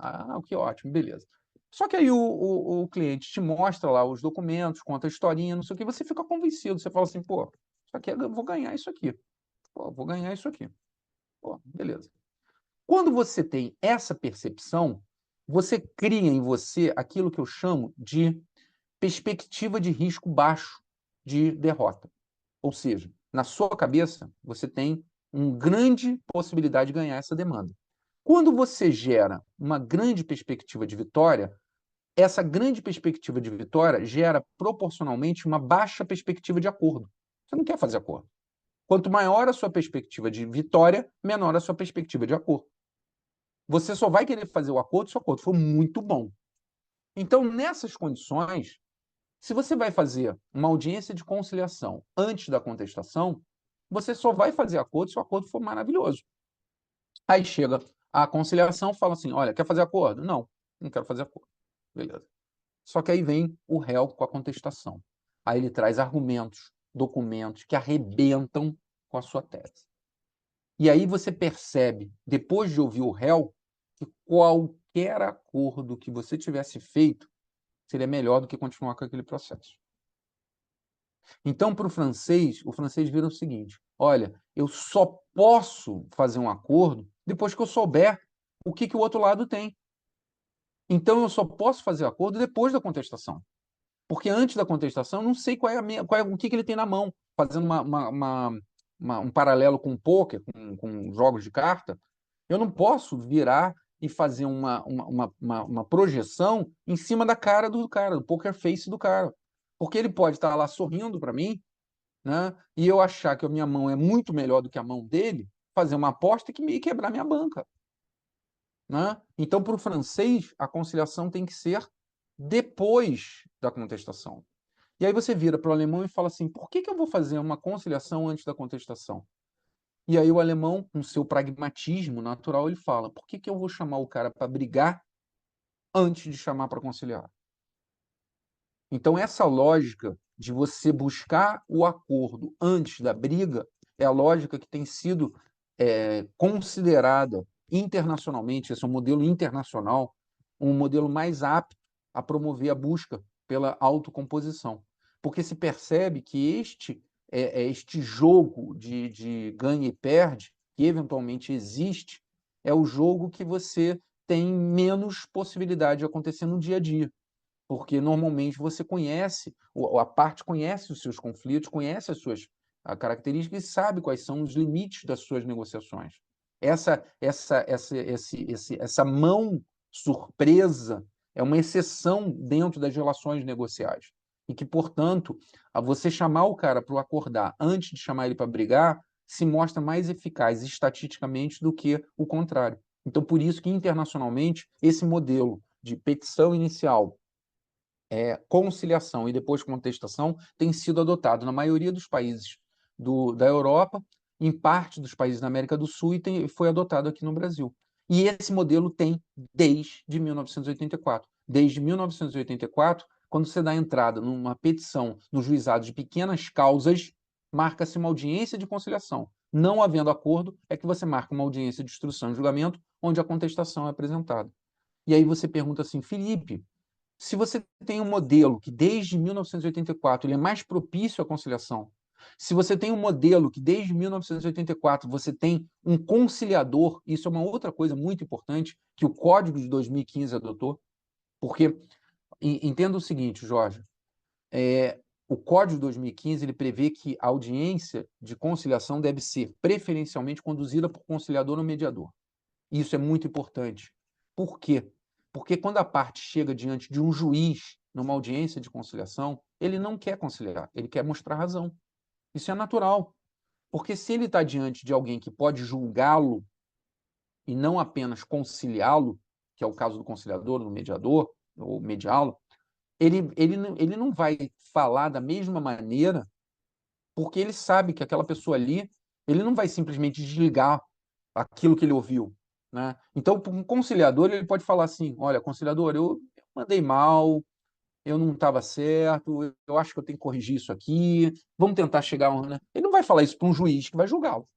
[SPEAKER 2] Que ótimo, beleza. Só que aí o cliente te mostra lá os documentos, conta a historinha, não sei o que, você fica convencido. Você fala assim: pô, isso aqui eu vou ganhar isso aqui. Pô, vou ganhar isso aqui. Pô, beleza. Quando você tem essa percepção, você cria em você aquilo que eu chamo de perspectiva de risco baixo de derrota. Ou seja, na sua cabeça, você tem uma grande possibilidade de ganhar essa demanda. Quando você gera uma grande perspectiva de vitória, essa grande perspectiva de vitória gera proporcionalmente uma baixa perspectiva de acordo. Você não quer fazer acordo. Quanto maior a sua perspectiva de vitória, menor a sua perspectiva de acordo. Você só vai querer fazer o acordo se o acordo for muito bom. Então, nessas condições, se você vai fazer uma audiência de conciliação antes da contestação, você só vai fazer acordo se o acordo for maravilhoso. Aí chega a conciliação, fala assim: olha, quer fazer acordo? Não, não quero fazer acordo. Beleza. Só que aí vem o réu com a contestação. Aí ele traz argumentos, documentos que arrebentam com a sua tese. E aí você percebe, depois de ouvir o réu, que qualquer acordo que você tivesse feito seria melhor do que continuar com aquele processo. Então, para o francês vira o seguinte: olha, eu só posso fazer um acordo depois que eu souber o que o outro lado tem. Então, eu só posso fazer acordo depois da contestação. Porque antes da contestação, eu não sei o que ele tem na mão. Fazendo um paralelo com o pôquer, com jogos de carta, eu não posso virar e fazer uma projeção em cima da cara do cara, do poker face do cara. Porque ele pode estar lá sorrindo para mim, né? E eu achar que a minha mão é muito melhor do que a mão dele, fazer uma aposta e quebrar minha banca, né? Então, para o francês, a conciliação tem que ser depois da contestação. E aí você vira para o alemão e fala assim: por que eu vou fazer uma conciliação antes da contestação? E aí o alemão, com seu pragmatismo natural, ele fala: por que eu vou chamar o cara para brigar antes de chamar para conciliar? Então, essa lógica de você buscar o acordo antes da briga é a lógica que tem sido considerada internacionalmente, esse é um modelo internacional, um modelo mais apto a promover a busca pela autocomposição. Porque se percebe que este jogo de ganha e perde, que eventualmente existe, é o jogo que você tem menos possibilidade de acontecer no dia a dia, porque normalmente você conhece, a parte conhece os seus conflitos, conhece as suas características e sabe quais são os limites das suas negociações. Essa mão surpresa é uma exceção dentro das relações negociais. E que, portanto, a você chamar o cara para o acordar antes de chamar ele para brigar se mostra mais eficaz estatisticamente do que o contrário. Então, por isso que internacionalmente esse modelo de petição inicial, conciliação e depois contestação tem sido adotado na maioria dos países da Europa, em parte dos países da América do Sul e foi adotado aqui no Brasil. E esse modelo tem desde 1984. Desde 1984, quando você dá entrada numa petição no juizado de pequenas causas, marca-se uma audiência de conciliação. Não havendo acordo, é que você marca uma audiência de instrução e julgamento, onde a contestação é apresentada. E aí você pergunta assim: Felipe, se você tem um modelo que desde 1984 ele é mais propício à conciliação, se você tem um modelo que desde 1984 você tem um conciliador, isso é uma outra coisa muito importante que o Código de 2015 adotou, porque entenda o seguinte, Jorge, o Código de 2015 ele prevê que a audiência de conciliação deve ser preferencialmente conduzida por conciliador ou mediador. Isso é muito importante. Por quê? Porque quando a parte chega diante de um juiz, numa audiência de conciliação, ele não quer conciliar, ele quer mostrar razão. Isso é natural. Porque se ele está diante de alguém que pode julgá-lo e não apenas conciliá-lo, que é o caso do conciliador, do mediador, ou mediá-lo, ele não vai falar da mesma maneira, porque ele sabe que aquela pessoa ali, ele não vai simplesmente desligar aquilo que ele ouviu, né? Então, um conciliador, ele pode falar assim: olha, conciliador, eu mandei mal, eu não estava certo, eu acho que eu tenho que corrigir isso aqui, vamos tentar chegar a né? Ele não vai falar isso para um juiz que vai julgá-lo.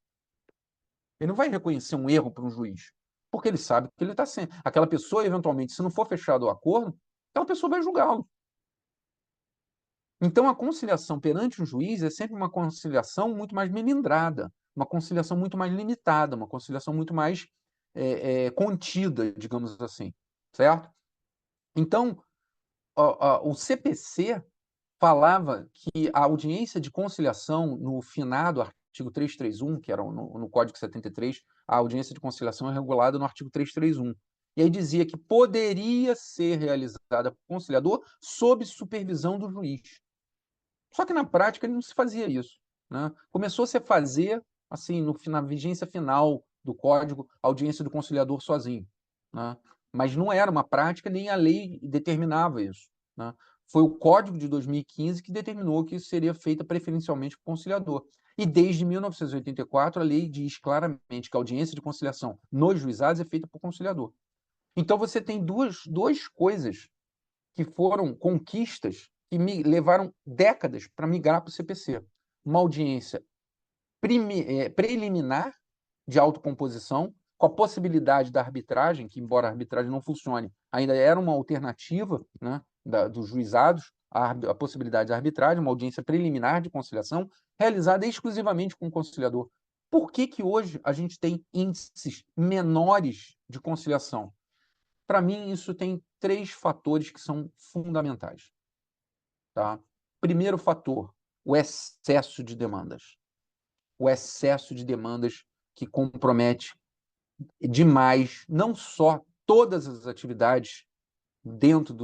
[SPEAKER 2] Ele não vai reconhecer um erro para um juiz, porque ele sabe que ele está sendo. Aquela pessoa, eventualmente, se não for fechado o acordo, aquela pessoa vai julgá-lo. Então, a conciliação perante um juiz é sempre uma conciliação muito mais melindrada, uma conciliação muito mais limitada, uma conciliação muito mais contida, digamos assim, certo? Então, o CPC falava que a audiência de conciliação no finado artigo 331, que era no Código 73, a audiência de conciliação é regulada no artigo 331. E aí dizia que poderia ser realizada por conciliador sob supervisão do juiz. Só que na prática ele não se fazia isso, né? Começou-se a fazer, assim, na vigência final do código, audiência do conciliador sozinho, né? Mas não era uma prática, nem a lei determinava isso, né? Foi o Código de 2015 que determinou que isso seria feita preferencialmente por conciliador. E desde 1984 a lei diz claramente que a audiência de conciliação nos juizados é feita por conciliador. Então você tem duas coisas que foram conquistas que me levaram décadas para migrar para o CPC. Uma audiência preliminar de autocomposição, com a possibilidade da arbitragem, que embora a arbitragem não funcione, ainda era uma alternativa, né, dos juizados a possibilidade de arbitragem, uma audiência preliminar de conciliação, realizada exclusivamente com o conciliador. Por que que hoje a gente tem índices menores de conciliação? Para mim, isso tem 3 fatores que são fundamentais, tá? Primeiro fator, o excesso de demandas. O excesso de demandas que compromete demais, não só todas as atividades dentro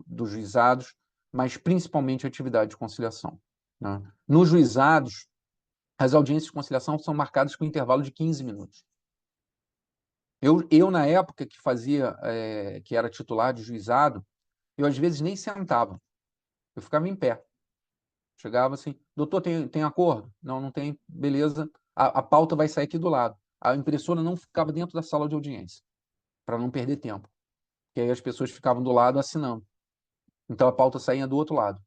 [SPEAKER 2] dos juizados, mas principalmente a atividade de conciliação, né? Nos juizados, as audiências de conciliação são marcadas com intervalo de 15 minutos. Na época que fazia, que era titular de juizado, eu às vezes nem sentava, eu ficava em pé. Chegava assim, doutor, tem acordo? Não, não tem, beleza. A pauta vai sair aqui do lado. A impressora não ficava dentro da sala de audiência, para não perder tempo. Porque aí as pessoas ficavam do lado assinando. Então a pauta saía do outro lado,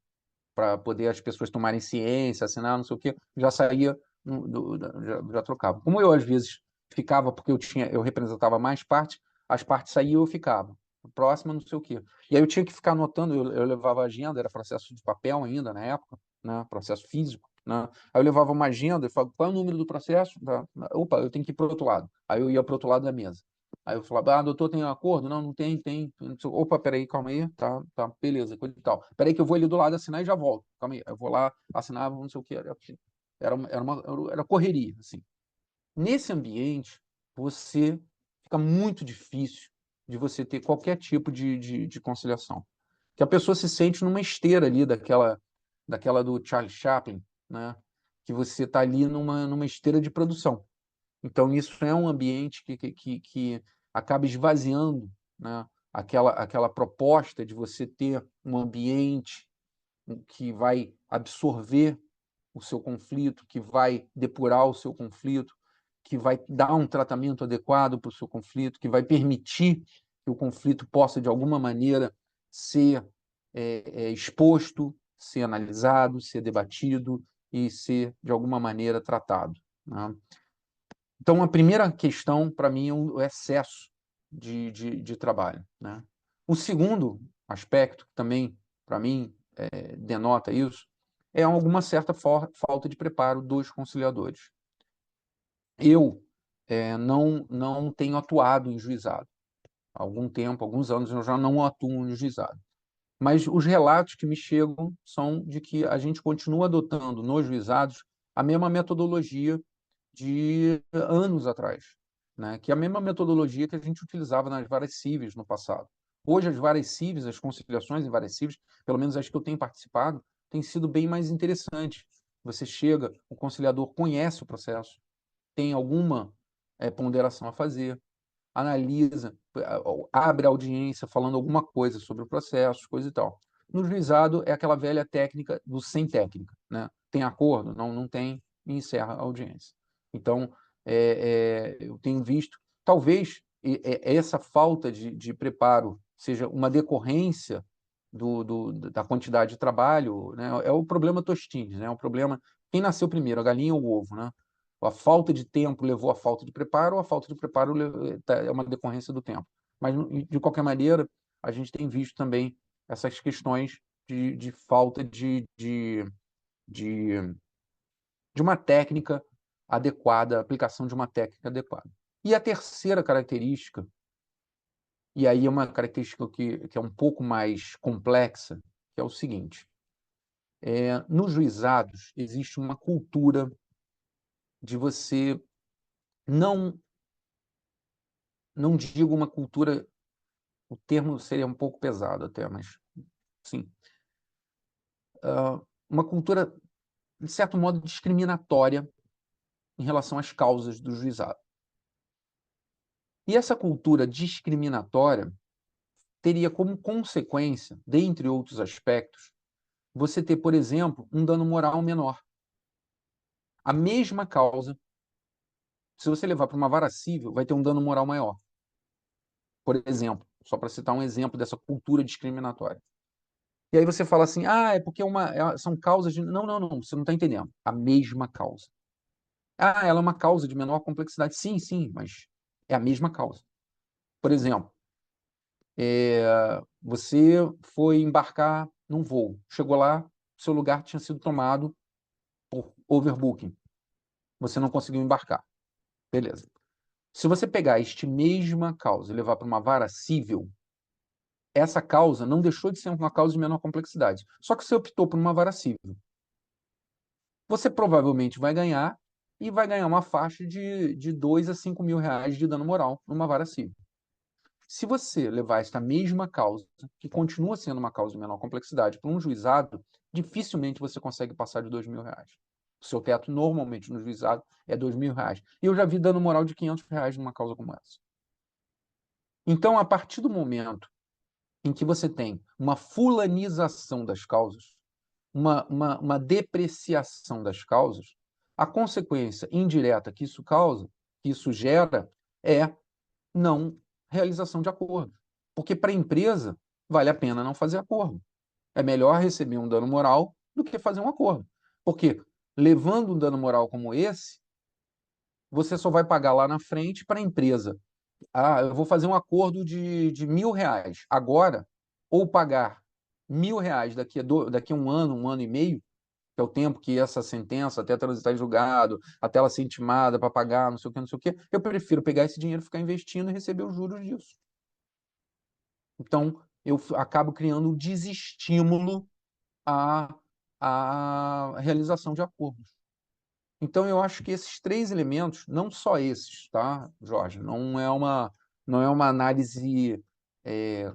[SPEAKER 2] para poder as pessoas tomarem ciência, assinar, não sei o quê, já saía, já trocava. Como eu, às vezes, ficava, porque eu representava mais partes, as partes saíam e eu ficava. Próxima, não sei o quê. E aí eu tinha que ficar anotando, eu levava a agenda, era processo de papel ainda na época, né, processo físico, né? Aí eu levava uma agenda e falava, qual é o número do processo? Opa, eu tenho que ir para o outro lado. Aí eu ia para o outro lado da mesa. Aí eu falava, doutor, tem um acordo? Não, não tem, tem. Opa, peraí, calma aí, tá, beleza, coisa e tal. Peraí que eu vou ali do lado assinar e já volto. Calma aí, eu vou lá, assinar, não sei o quê. Era correria, assim. Nesse ambiente, fica muito difícil de você ter qualquer tipo de conciliação. Que a pessoa se sente numa esteira ali daquela do Charlie Chaplin, né? Que você está ali numa esteira de produção. Então, isso é um ambiente que acaba esvaziando, né, aquela proposta de você ter um ambiente que vai absorver o seu conflito, que vai depurar o seu conflito, que vai dar um tratamento adequado para o seu conflito, que vai permitir que o conflito possa, de alguma maneira, ser exposto, ser analisado, ser debatido e ser, de alguma maneira, tratado, né? Então, a primeira questão, para mim, é o excesso de trabalho, né? O segundo aspecto, que também, para mim, denota isso, é alguma certa falta de preparo dos conciliadores. Eu não tenho atuado em juizado. Há algum tempo, alguns anos, eu já não atuo em juizado. Mas os relatos que me chegam são de que a gente continua adotando nos juizados a mesma metodologia de anos atrás, né? Que é a mesma metodologia que a gente utilizava nas varas cíveis no passado. Hoje, as varas cíveis, as conciliações em varas cíveis, pelo menos as que eu tenho participado, têm sido bem mais interessantes. Você chega, o conciliador conhece o processo, tem alguma ponderação a fazer, analisa, abre a audiência falando alguma coisa sobre o processo, coisa e tal. No juizado é aquela velha técnica do sem técnica, né? Tem acordo? Não, não tem, e encerra a audiência. Então, eu tenho visto, talvez essa falta de preparo seja uma decorrência da quantidade de trabalho, né? É o problema Tostines, né? É o problema, quem nasceu primeiro, a galinha ou o ovo, né? A falta de tempo levou à falta de preparo, ou a falta de preparo é uma decorrência do tempo. Mas, de qualquer maneira, a gente tem visto também essas questões de falta de, de uma técnica adequada, aplicação de uma técnica adequada. E a terceira característica, e aí é uma característica que é um pouco mais complexa, que é o seguinte: nos juizados existe uma cultura de você não digo uma cultura, o termo seria um pouco pesado até, mas sim, uma cultura, de certo modo, discriminatória em relação às causas do juizado. E essa cultura discriminatória teria como consequência, dentre outros aspectos, você ter, por exemplo, um dano moral menor. A mesma causa, se você levar para uma vara civil, vai ter um dano moral maior. Por exemplo, só para citar um exemplo dessa cultura discriminatória. E aí você fala assim, é porque são causas de... Não, não, não, você não está entendendo. A mesma causa. Ela é uma causa de menor complexidade. Sim, sim, mas é a mesma causa. Por exemplo, você foi embarcar num voo. Chegou lá, seu lugar tinha sido tomado por overbooking. Você não conseguiu embarcar. Beleza. Se você pegar esta mesma causa e levar para uma vara civil, essa causa não deixou de ser uma causa de menor complexidade. Só que você optou por uma vara civil. Você provavelmente vai ganhar e vai ganhar uma faixa de 2 a 5 mil reais de dano moral numa vara civil. Se você levar esta mesma causa, que continua sendo uma causa de menor complexidade, para um juizado, dificilmente você consegue passar de 2 mil reais. O seu teto, normalmente, no juizado, é 2 mil reais. E eu já vi dano moral de 500 reais numa causa como essa. Então, a partir do momento em que você tem uma fulanização das causas, uma depreciação das causas, a consequência indireta que isso causa, que isso gera, é não realização de acordo. Porque para a empresa vale a pena não fazer acordo. É melhor receber um dano moral do que fazer um acordo. Porque levando um dano moral como esse, você só vai pagar lá na frente para a empresa. Ah, eu vou fazer um acordo de 1.000 reais agora, ou pagar 1.000 reais daqui a um ano e meio, que é o tempo que essa sentença até transitar em julgado, até ela ser intimada para pagar, não sei o que, não sei o que. Eu prefiro pegar esse dinheiro, ficar investindo e receber os juros disso. Então, eu acabo criando um desestímulo à, à realização de acordos. Então, eu acho que esses três elementos, não só esses, tá, Jorge? Não é uma análise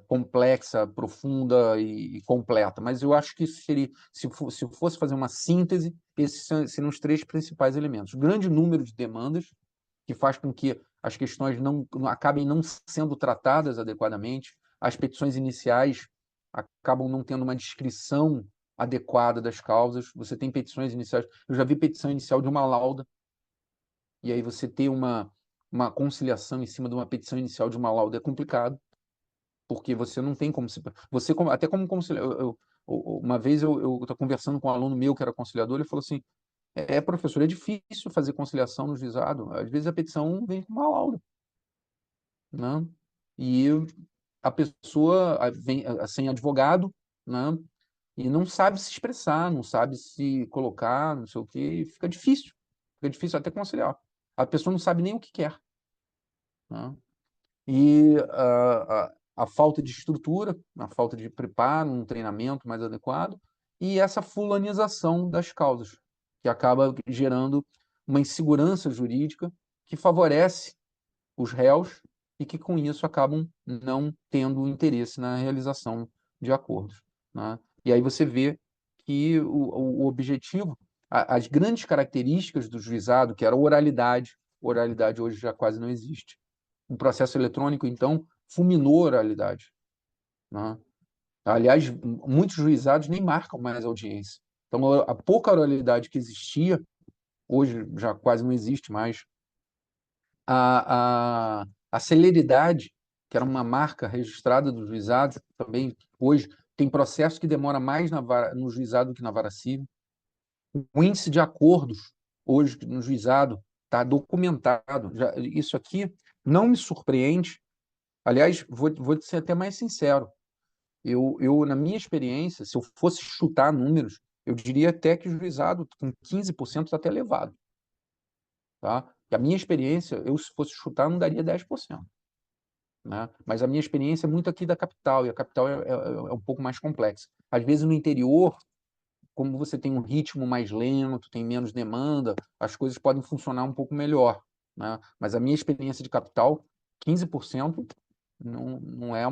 [SPEAKER 2] complexa, profunda e completa, mas eu acho que seria, se fosse fazer uma síntese, esses seriam os três principais elementos. Grande número de demandas, que faz com que as questões não acabem não sendo tratadas adequadamente, as petições iniciais acabam não tendo uma descrição adequada das causas. Você tem petições iniciais. Eu já vi petição inicial de uma lauda, e aí você ter uma conciliação em cima de uma petição inicial de uma lauda é complicado, porque você não tem como se. Você, até como conciliador. Uma vez eu estou conversando com um aluno meu que era conciliador, ele falou assim: professor, é difícil fazer conciliação no juizado. Às vezes a petição vem com uma lauda, né? E a pessoa vem sem advogado, né? E não sabe se expressar, não sabe se colocar, não sei o quê, e fica difícil até conciliar. A pessoa não sabe nem o que quer, né? E a falta de estrutura, a falta de preparo, um treinamento mais adequado, e essa fulanização das causas, que acaba gerando uma insegurança jurídica que favorece os réus e que, com isso, acabam não tendo interesse na realização de acordos, né? E aí você vê que o objetivo, as grandes características do juizado, que era a oralidade hoje já quase não existe. O processo eletrônico, então, fulminou a oralidade, né? Aliás, muitos juizados nem marcam mais audiência. Então, a pouca oralidade que existia, hoje já quase não existe mais. A celeridade, que era uma marca registrada do juizado, também hoje tem processo que demora mais no juizado do que na vara civil. O índice de acordos, hoje, no juizado, está documentado. Isso aqui não me surpreende. Aliás, vou ser até mais sincero. Na minha experiência, se eu fosse chutar números, eu diria até que o juizado com 15% está até elevado. Tá? E a minha experiência, se fosse chutar, não daria 10%. Né? Mas a minha experiência é muito aqui da capital, e a capital é um pouco mais complexa. Às vezes, no interior, como você tem um ritmo mais lento, tem menos demanda, as coisas podem funcionar um pouco melhor, né? Mas a minha experiência de capital, 15% não é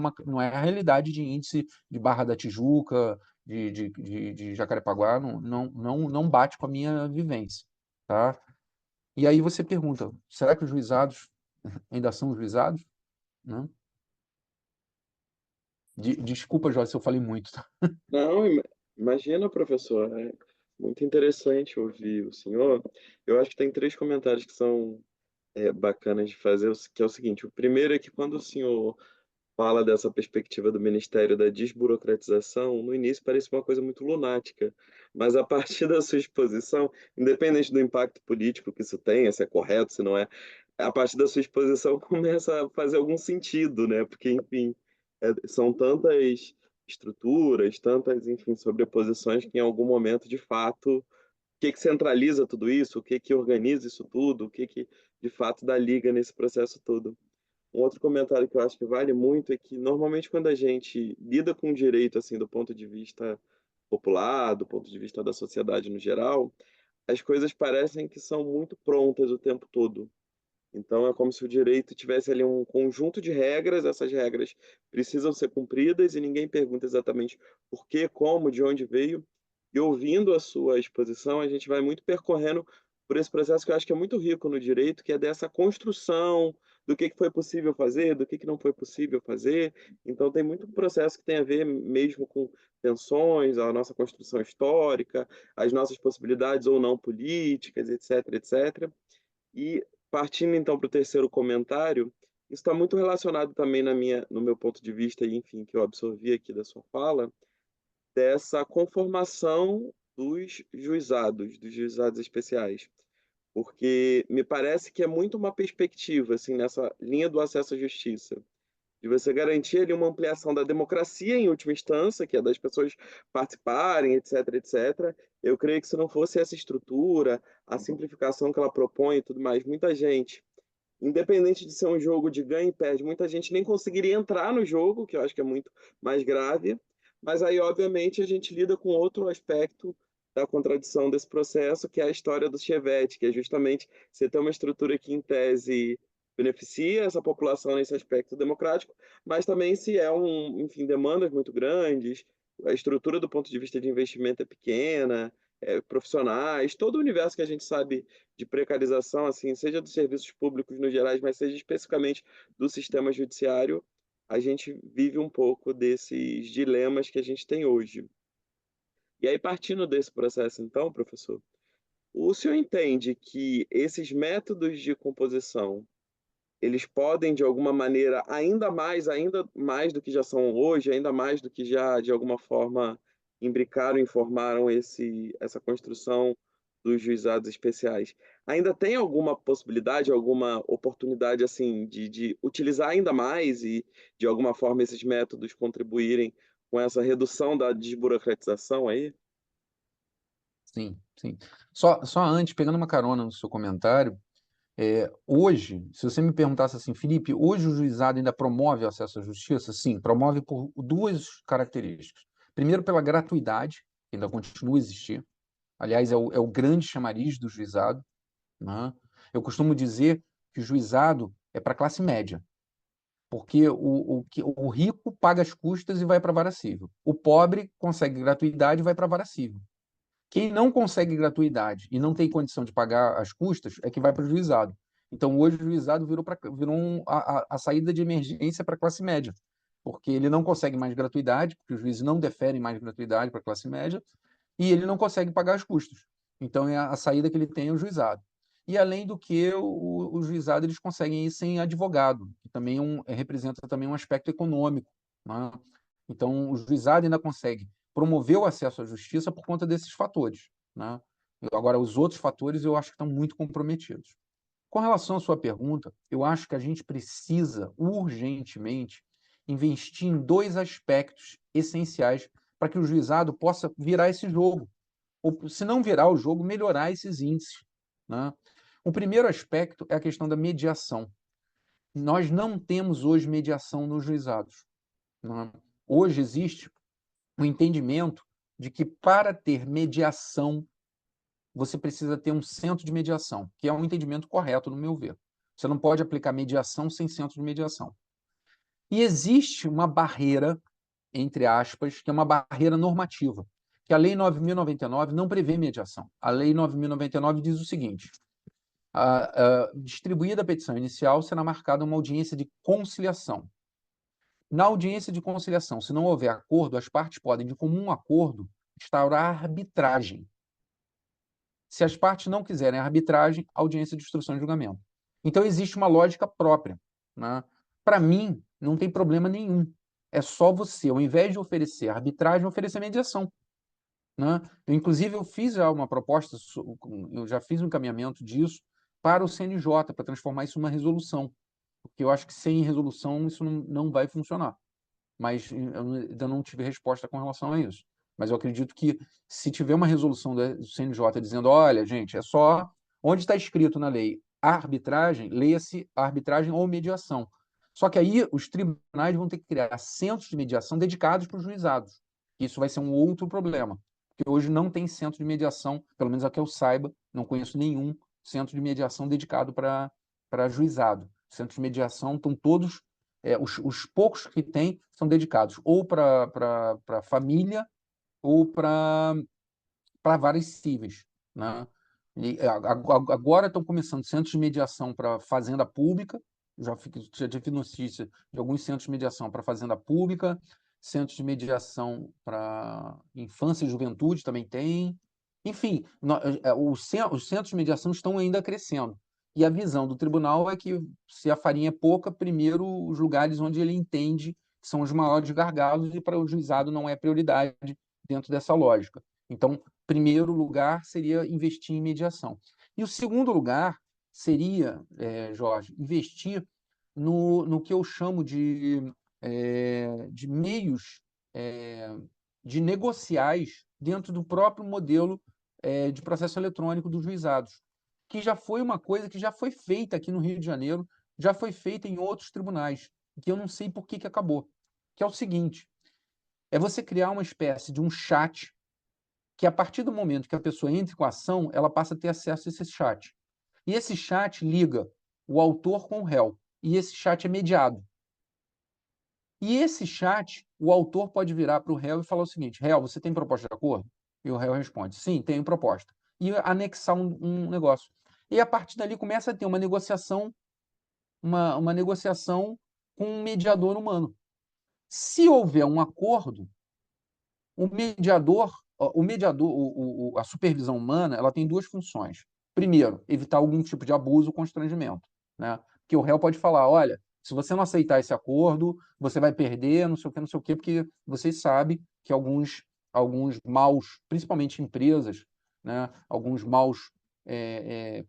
[SPEAKER 2] a realidade de índice de Barra da Tijuca, de Jacarepaguá, não bate com a minha vivência, tá? E aí você pergunta, será que os juizados ainda são juizados? Né? Desculpa, Jorge, se eu falei muito. Tá?
[SPEAKER 1] Não, imagina, professor, é muito interessante ouvir o senhor. Eu acho que tem três comentários que são bacanas de fazer, que é o seguinte: o primeiro é que quando o senhor fala dessa perspectiva do Ministério da desburocratização, no início parece uma coisa muito lunática, mas a partir da sua exposição, independente do impacto político que isso tenha, se é correto, se não é, a partir da sua exposição começa a fazer algum sentido, né? Porque, enfim, são tantas estruturas, tantas, enfim, sobreposições que em algum momento, de fato, o que centraliza tudo isso, o que organiza isso tudo, o que de fato dá liga nesse processo todo. Um outro comentário que eu acho que vale muito é que, normalmente, quando a gente lida com o direito, assim, do ponto de vista popular, do ponto de vista da sociedade no geral, as coisas parecem que são muito prontas o tempo todo. Então, é como se o direito tivesse ali um conjunto de regras, essas regras precisam ser cumpridas e ninguém pergunta exatamente por quê, como, de onde veio. E ouvindo a sua exposição, a gente vai muito percorrendo por esse processo que eu acho que é muito rico no direito, que é dessa construção do que foi possível fazer, do que não foi possível fazer. Então, tem muito processo que tem a ver mesmo com tensões, a nossa construção histórica, as nossas possibilidades ou não políticas, etc, etc. E partindo então para o terceiro comentário, isso está muito relacionado também no meu ponto de vista, e enfim, que eu absorvi aqui da sua fala, dessa conformação dos juizados especiais. Porque me parece que é muito uma perspectiva, assim, nessa linha do acesso à justiça, de você garantir ali uma ampliação da democracia em última instância, que é das pessoas participarem, etc, etc. Eu creio que se não fosse essa estrutura, a simplificação que ela propõe e tudo mais, muita gente, independente de ser um jogo de ganha e perde, muita gente nem conseguiria entrar no jogo, que eu acho que é muito mais grave. Mas aí, obviamente, a gente lida com outro aspecto da contradição desse processo, que é a história do Chevette, que é justamente você ter uma estrutura que, em tese, beneficia essa população nesse aspecto democrático, mas também se é enfim, demandas muito grandes, a estrutura do ponto de vista de investimento é pequena, profissionais, todo o universo que a gente sabe de precarização, assim, seja dos serviços públicos no geral, mas seja especificamente do sistema judiciário, a gente vive um pouco desses dilemas que a gente tem hoje. E aí, partindo desse processo, então, professor, o senhor entende que esses métodos de composição, eles podem, de alguma maneira, ainda mais do que já são hoje, ainda mais do que já, de alguma forma, imbricaram e formaram essa construção dos juizados especiais. Ainda tem alguma possibilidade, alguma oportunidade, assim, de utilizar ainda mais e, de alguma forma, esses métodos contribuírem com essa redução da desburocratização aí?
[SPEAKER 2] Sim, sim. Só antes, pegando uma carona no seu comentário, hoje, se você me perguntasse assim, Felipe, hoje o juizado ainda promove o acesso à justiça? Sim, promove por duas características. Primeiro, pela gratuidade, que ainda continua a existir. Aliás, é o grande chamariz do juizado, né? Eu costumo dizer que o juizado é para a classe média, porque o rico paga as custas e vai para a vara civil. O pobre consegue gratuidade e vai para a vara civil. Quem não consegue gratuidade e não tem condição de pagar as custas é que vai para o juizado. Então, hoje, o juizado virou a saída de emergência para a classe média, porque ele não consegue mais gratuidade, porque os juízes não deferem mais gratuidade para a classe média, e ele não consegue pagar os custos. Então, a saída que ele tem é o juizado. E, além do que, o juizado eles conseguem ir sem advogado, que também representa também um aspecto econômico, né? Então, o juizado ainda consegue promover o acesso à justiça por conta desses fatores, né? Agora, os outros fatores eu acho que estão muito comprometidos. Com relação à sua pergunta, eu acho que a gente precisa urgentemente investir em dois aspectos essenciais para que o juizado possa virar esse jogo, ou se não virar o jogo, melhorar esses índices, né? O primeiro aspecto é a questão da mediação. Nós não temos hoje mediação nos juizados, né? Hoje existe o entendimento de que para ter mediação, você precisa ter um centro de mediação, que é um entendimento correto, no meu ver. Você não pode aplicar mediação sem centro de mediação. E existe uma barreira, entre aspas, que é uma barreira normativa, que a Lei 9.099 não prevê mediação. A Lei 9.099 diz o seguinte: distribuída a petição inicial, será marcada uma audiência de conciliação. Na audiência de conciliação, se não houver acordo, as partes podem, de comum acordo, instaurar arbitragem. Se as partes não quiserem arbitragem, audiência de instrução e julgamento. Então, existe uma lógica própria, né? Para mim, não tem problema nenhum. É só você, ao invés de oferecer arbitragem, oferecer mediação, né? Inclusive, eu fiz já uma proposta, eu já fiz um encaminhamento disso para o CNJ, para transformar isso numa resolução, porque eu acho que sem resolução isso não vai funcionar, mas eu ainda não tive resposta com relação a isso. Mas eu acredito que se tiver uma resolução do CNJ dizendo, olha, gente, é só onde está escrito na lei arbitragem, leia-se arbitragem ou mediação. Só que aí os tribunais vão ter que criar centros de mediação dedicados para os juizados. Isso vai ser um outro problema, porque hoje não tem centro de mediação, pelo menos a que eu saiba, não conheço nenhum centro de mediação dedicado para juizado. Centros de mediação estão todos, os poucos que tem são dedicados ou para família ou para varas cíveis, né? E agora estão começando centros de mediação para fazenda pública, já tive notícia de alguns centros de mediação para fazenda pública, centros de mediação para infância e juventude também tem. Enfim, os centros de mediação estão ainda crescendo. E a visão do tribunal é que, se a farinha é pouca, primeiro os lugares onde ele entende que são os maiores gargalos e para o juizado não é prioridade dentro dessa lógica. Então, primeiro lugar seria investir em mediação. E o segundo lugar seria, Jorge, investir no que eu chamo de meios de negociais dentro do próprio modelo de processo eletrônico dos juizados, que já foi uma coisa que já foi feita aqui no Rio de Janeiro, já foi feita em outros tribunais, que eu não sei por que acabou. Que é o seguinte: é você criar uma espécie de um chat que, a partir do momento que a pessoa entra com a ação, ela passa a ter acesso a esse chat. E esse chat liga o autor com o réu. E esse chat é mediado. E esse chat, o autor pode virar para o réu e falar o seguinte: réu, você tem proposta de acordo? E o réu responde: sim, tenho proposta. E anexar um negócio. E a partir dali começa a ter uma negociação, uma negociação com um mediador humano. Se houver um acordo, a supervisão humana, ela tem duas funções. Primeiro, evitar algum tipo de abuso ou constrangimento, né? Porque o réu pode falar, olha, se você não aceitar esse acordo, você vai perder, não sei o quê, porque vocês sabem que alguns maus, principalmente empresas, né? Alguns maus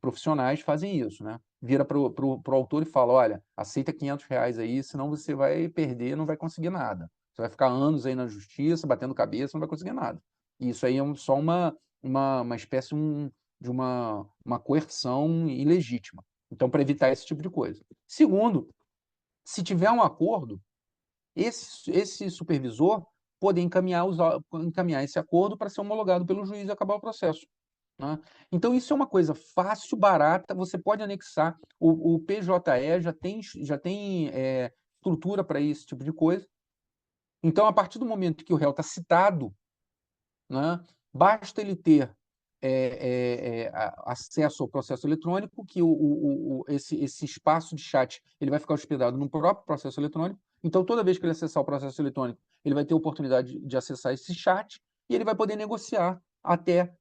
[SPEAKER 2] profissionais fazem isso, né? Vira para o autor e fala, olha, aceita R$ 500 aí, senão você vai perder, não vai conseguir nada. Você vai ficar anos aí na justiça, batendo cabeça, não vai conseguir nada. E isso aí é só uma espécie de uma coerção ilegítima. Então, para evitar esse tipo de coisa. Segundo, se tiver um acordo, esse supervisor poder encaminhar esse acordo para ser homologado pelo juiz e acabar o processo, né? Então, isso é uma coisa fácil, barata, você pode anexar. O PJE já tem estrutura para esse tipo de coisa. Então, a partir do momento que o réu está citado, né, basta ele ter acesso ao processo eletrônico, que esse espaço de chat ele vai ficar hospedado no próprio processo eletrônico. Então, toda vez que ele acessar o processo eletrônico, ele vai ter a oportunidade de acessar esse chat e ele vai poder negociar até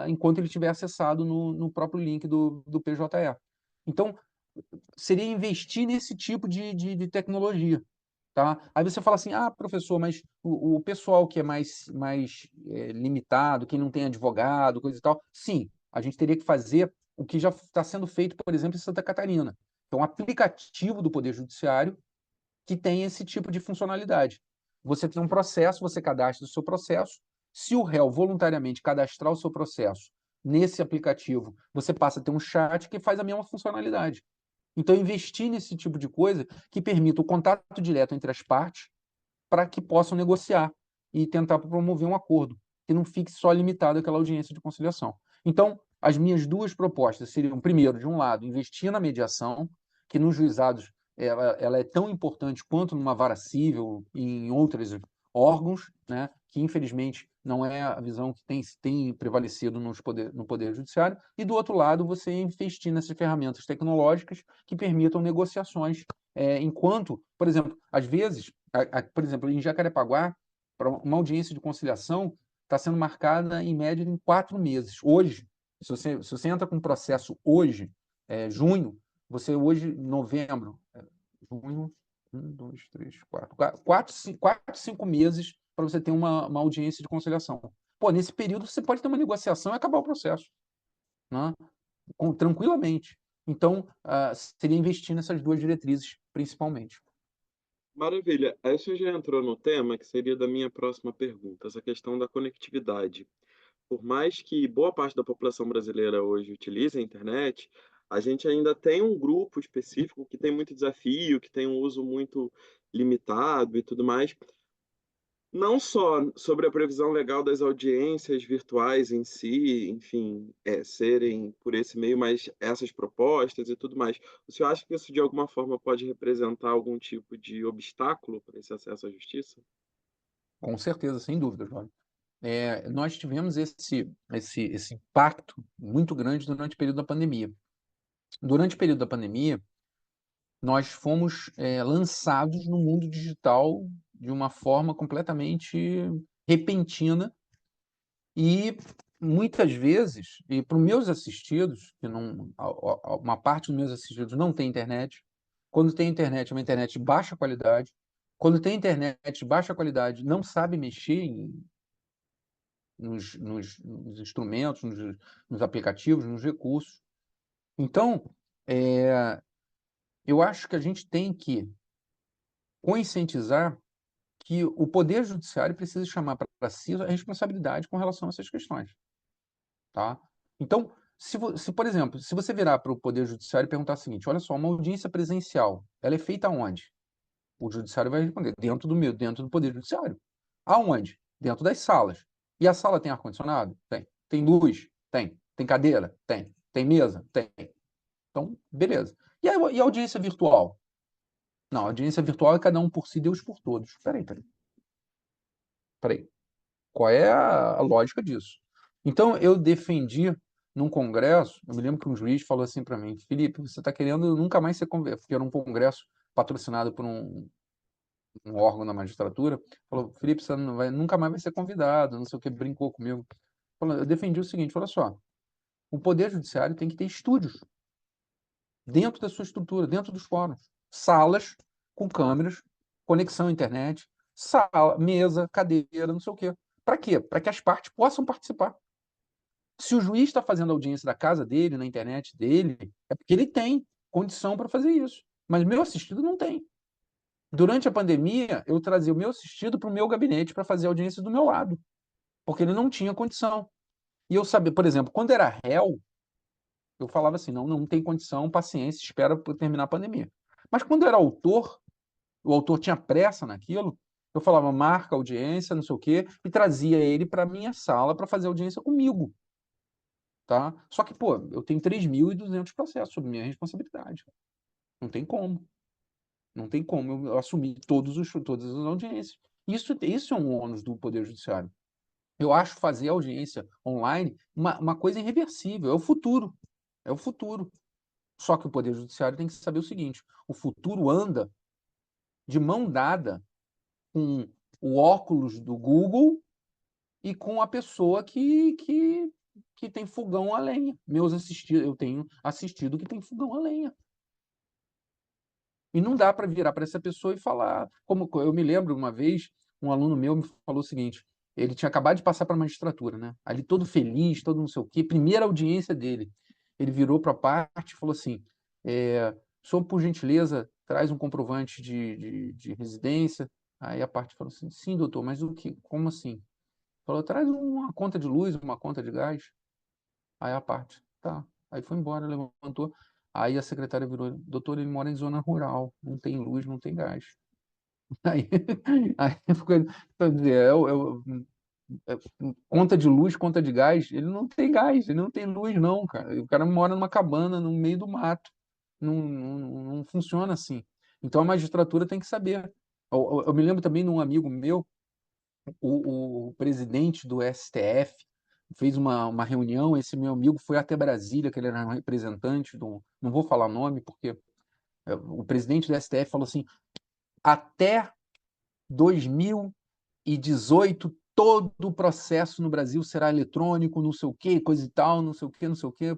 [SPEAKER 2] enquanto ele estiver acessado no próprio link do PJE. Então, seria investir nesse tipo de tecnologia. Tá? Aí você fala assim, professor, mas o pessoal que é mais limitado, que não tem advogado, coisa e tal, sim, a gente teria que fazer o que já está sendo feito, por exemplo, em Santa Catarina. É um aplicativo do Poder Judiciário que tem esse tipo de funcionalidade. Você tem um processo, você cadastra o seu processo. Se o réu voluntariamente cadastrar o seu processo nesse aplicativo, você passa a ter um chat que faz a mesma funcionalidade. Então, investir nesse tipo de coisa que permita o contato direto entre as partes para que possam negociar e tentar promover um acordo, que não fique só limitado àquela audiência de conciliação. Então, as minhas duas propostas seriam, primeiro, de um lado, investir na mediação, que nos juizados ela é tão importante quanto numa vara civil e em outros órgãos, né, que infelizmente não é a visão que tem prevalecido no Poder Judiciário, e do outro lado, você investir nessas ferramentas tecnológicas que permitam negociações, enquanto, por exemplo, às vezes, por exemplo, em Jacarepaguá, para uma audiência de conciliação, está sendo marcada em média em 4 meses. Hoje, se você entra com um processo hoje, junho, você hoje, novembro, junho, 4, 5 meses para você ter uma audiência de conciliação. Pô, nesse período você pode ter uma negociação e acabar o processo, né? Tranquilamente. Então, seria investir nessas duas diretrizes, principalmente.
[SPEAKER 1] Maravilha. Aí você já entrou no tema que seria da minha próxima pergunta, essa questão da conectividade. Por mais que boa parte da população brasileira hoje utilize a internet, a gente ainda tem um grupo específico que tem muito desafio, que tem um uso muito limitado e tudo mais. Não só sobre a previsão legal das audiências virtuais em si, enfim, serem por esse meio, mas essas propostas e tudo mais. O senhor acha que isso de alguma forma pode representar algum tipo de obstáculo para esse acesso à justiça?
[SPEAKER 2] Com certeza, sem dúvida, Jorge. Nós tivemos esse impacto muito grande durante o período da pandemia. Durante o período da pandemia, nós fomos lançados no mundo digital de uma forma completamente repentina e muitas vezes, e para os meus assistidos, que não, uma parte dos meus assistidos não tem internet, quando tem internet, é uma internet de baixa qualidade, quando tem internet de baixa qualidade, não sabe mexer nos instrumentos, nos aplicativos, nos recursos. Então, eu acho que a gente tem que conscientizar que o Poder Judiciário precisa chamar para si a responsabilidade com relação a essas questões, tá? Então, se, por exemplo, se você virar para o Poder Judiciário e perguntar o seguinte, olha só, uma audiência presencial, ela é feita onde? O Judiciário vai responder, dentro do Poder Judiciário. Aonde? Dentro das salas. E a sala tem ar-condicionado? Tem. Tem luz? Tem. Tem cadeira? Tem. Tem mesa? Tem. Então, beleza. E a audiência virtual? Não, a audiência virtual é cada um por si, Deus por todos. Peraí. Qual é a lógica disso? Então, eu defendi num congresso, eu me lembro que um juiz falou assim para mim, Felipe, você está querendo nunca mais ser conversa, porque era um congresso patrocinado por um órgão da magistratura, falou, Felipe, você não vai, nunca mais vai ser convidado, não sei o que, brincou comigo. Falou, eu defendi o seguinte, olha só, o Poder Judiciário tem que ter estúdios dentro da sua estrutura, dentro dos fóruns, salas com câmeras, conexão à internet, sala, mesa, cadeira, não sei o quê. Para quê? Para que as partes possam participar. Se o juiz está fazendo audiência da casa dele, na internet dele, é porque ele tem condição para fazer isso. Mas meu assistido não tem. Durante a pandemia, eu trazia o meu assistido para o meu gabinete para fazer audiência do meu lado, porque ele não tinha condição. E eu sabia, por exemplo, quando era réu, eu falava assim: não, não tem condição, paciência, espera para terminar a pandemia. Mas quando era autor, o autor tinha pressa naquilo, eu falava, marca audiência, não sei o quê, e trazia ele para a minha sala para fazer audiência comigo. Tá? Só que, pô, eu tenho 3.200 processos sob minha responsabilidade. Não tem como. Não tem como eu assumir todas as audiências. Isso é um ônus do Poder Judiciário. Eu acho fazer audiência online uma coisa irreversível. É o futuro. É o futuro. Só que o Poder Judiciário tem que saber o seguinte: o futuro anda de mão dada com o óculos do Google e com a pessoa que tem fogão a lenha. Eu tenho assistido que tem fogão a lenha. E não dá para virar para essa pessoa e falar. Como eu me lembro uma vez, um aluno meu me falou o seguinte: ele tinha acabado de passar para a magistratura, né? Ali todo feliz, todo não sei o quê, primeira audiência dele. Ele virou para a parte e falou assim: senhor, por gentileza, traz um comprovante de residência. Aí a parte falou assim: sim, doutor, mas o que? Como assim? Falou: traz uma conta de luz, uma conta de gás. Aí a parte, tá. Aí foi embora, levantou. Aí a secretária virou, doutor, ele mora em zona rural, não tem luz, não tem gás. Aí, aí ficou, quer dizer, conta de luz, conta de gás, ele não tem gás, ele não tem luz, não, cara. O cara mora numa cabana no meio do mato. Não funciona assim. Então a magistratura tem que saber. Eu me lembro também de um amigo meu, o presidente do STF fez uma reunião, esse meu amigo foi até Brasília, que ele era um representante do, não vou falar nome, porque o presidente do STF falou assim, até 2018 todo o processo no Brasil será eletrônico, não sei o quê, coisa e tal, não sei o quê, não sei o quê,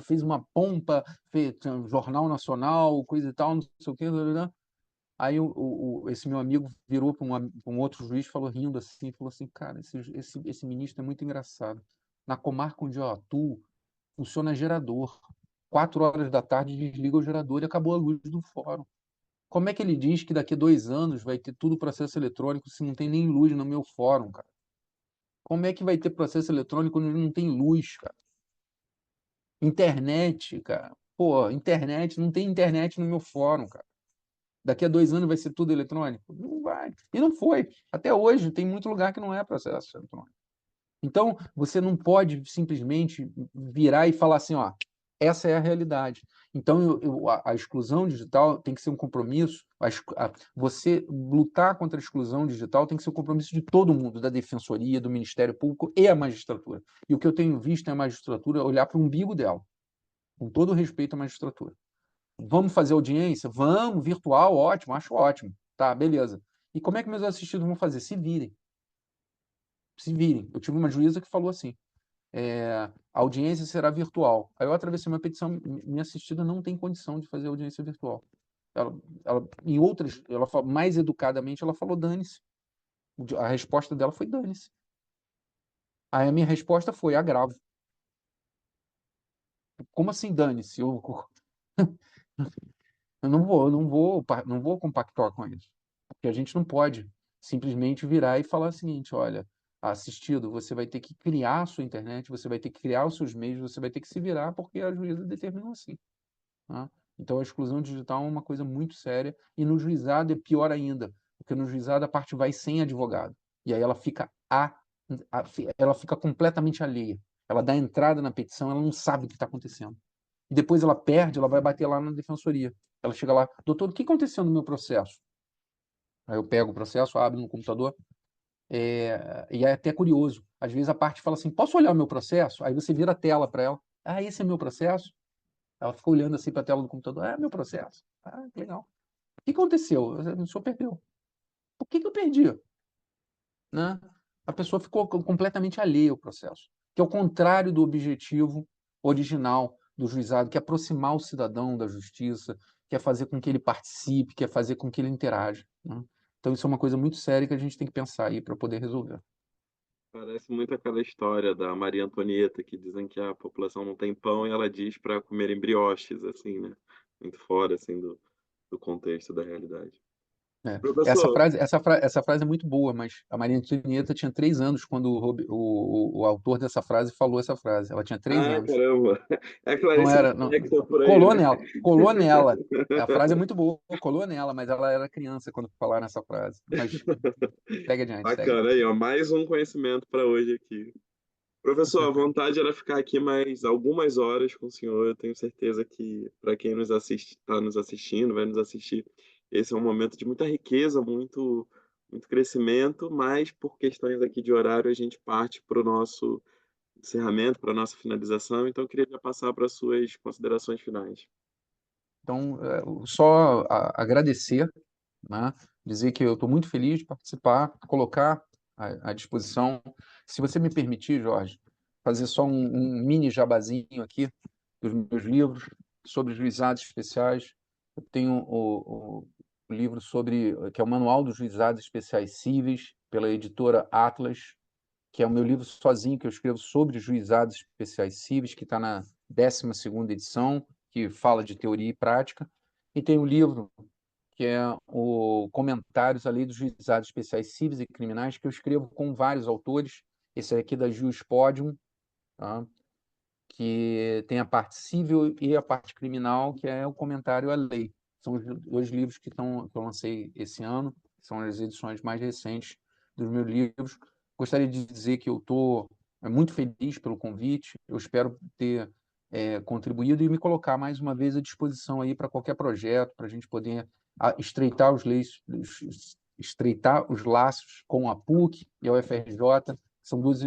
[SPEAKER 2] fez uma pompa, fez um Jornal Nacional, coisa e tal, não sei o quê, aí esse meu amigo virou para um outro juiz, falou rindo assim, falou assim, cara, esse ministro é muito engraçado. Na comarca onde eu atuo, funciona gerador. 4 horas da tarde desliga o gerador e acabou a luz do fórum. Como é que ele diz que daqui a 2 anos vai ter tudo processo eletrônico se não tem nem luz no meu fórum, cara? Como é que vai ter processo eletrônico quando não tem luz, cara? Internet, cara. Pô, internet, não tem internet no meu fórum, cara. Daqui a 2 anos vai ser tudo eletrônico? Não vai. E não foi. Até hoje tem muito lugar que não é processo eletrônico. Então, você não pode simplesmente virar e falar assim, ó, essa é a realidade. Então, a exclusão digital tem que ser um compromisso, você lutar contra a exclusão digital tem que ser um compromisso de todo mundo, da Defensoria, do Ministério Público e a magistratura. E o que eu tenho visto é a magistratura olhar para o umbigo dela, com todo o respeito à magistratura. Vamos fazer audiência? Vamos, virtual, ótimo, acho ótimo. Tá, beleza. E como é que meus assistidos vão fazer? Se virem. Se virem. Eu tive uma juíza que falou assim, a audiência será virtual. Aí eu atravessei uma petição, minha assistida não tem condição de fazer audiência virtual. Em outras, mais educadamente, ela falou dane-se. A resposta dela foi dane-se. Aí a minha resposta foi agravo. Como assim dane-se? Eu não vou compactuar com isso. Porque a gente não pode simplesmente virar e falar o seguinte: olha, assistido, você vai ter que criar a sua internet, você vai ter que criar os seus meios, você vai ter que se virar porque a juíza determinou assim. Tá? Então a exclusão digital é uma coisa muito séria e no juizado é pior ainda, porque no juizado a parte vai sem advogado e aí ela fica completamente alheia. Ela dá entrada na petição, ela não sabe o que está acontecendo. E depois ela perde, ela vai bater lá na defensoria. Ela chega lá, doutor, o que aconteceu no meu processo? Aí eu pego o processo, abro no computador, e é até curioso. Às vezes a parte fala assim, posso olhar o meu processo? Aí você vira a tela para ela. Ah, esse é meu processo? Ela fica olhando assim para a tela do computador. Ah, meu processo. Ah, que legal. O que aconteceu? O senhor perdeu. Por que eu perdi? Né? A pessoa ficou completamente alheia ao processo, que é o contrário do objetivo original do juizado, que é aproximar o cidadão da justiça, que é fazer com que ele participe, que é fazer com que ele interaja. Né? Então, isso é uma coisa muito séria que a gente tem que pensar aí para poder resolver.
[SPEAKER 1] Parece muito aquela história da Maria Antonieta, que dizem que a população não tem pão e ela diz para comerem brioches, assim, né? Muito fora, assim, do contexto da realidade.
[SPEAKER 2] É. Essa
[SPEAKER 1] Professor,
[SPEAKER 2] frase, essa frase é muito boa, mas a Maria Antonieta tinha 3 anos quando o autor dessa frase falou essa frase. Ela tinha três
[SPEAKER 1] ah,
[SPEAKER 2] anos.
[SPEAKER 1] caramba, é a
[SPEAKER 2] Não
[SPEAKER 1] Clarice
[SPEAKER 2] era, não,
[SPEAKER 1] Lispector por aí,
[SPEAKER 2] colou
[SPEAKER 1] né?
[SPEAKER 2] nela, colou nela. A frase é muito boa, colou nela, mas ela era criança quando falaram essa frase. Mas segue adiante, segue.
[SPEAKER 1] Bacana aí, ó, mais um conhecimento para hoje aqui.
[SPEAKER 2] Com
[SPEAKER 1] Professor, a
[SPEAKER 2] certeza.
[SPEAKER 1] vontade era ficar aqui mais algumas horas com o senhor. Eu tenho certeza que para quem nos assiste, está nos assistindo, vai nos assistir, esse é um momento de muita riqueza, muito crescimento, mas por questões aqui de horário a gente parte para o nosso encerramento, para a nossa finalização. Então eu queria já passar para as suas considerações finais.
[SPEAKER 2] Então, só agradecer, né? Dizer que eu estou muito feliz de participar, colocar à disposição. Se você me permitir, Jorge, fazer só um mini jabazinho aqui dos meus livros sobre juizados especiais. Eu tenho o livro que é o Manual dos Juizados Especiais Cíveis, pela editora Atlas, que é o meu livro sozinho que eu escrevo sobre juizados especiais cíveis, que está na 12ª edição, que fala de teoria e prática. E tem um livro que é o Comentários à Lei dos Juizados Especiais Cíveis e Criminais, que eu escrevo com vários autores. Esse aqui é da Juiz Podium, tá? Que tem a parte civil e a parte criminal, que é o comentário à lei. São os 2 livros que eu lancei esse ano, são as edições mais recentes dos meus livros. Gostaria de dizer que eu estou muito feliz pelo convite, eu espero ter contribuído e me colocar mais uma vez à disposição aí para qualquer projeto, para a gente poder estreitar os laços com a PUC e a UFRJ, são duas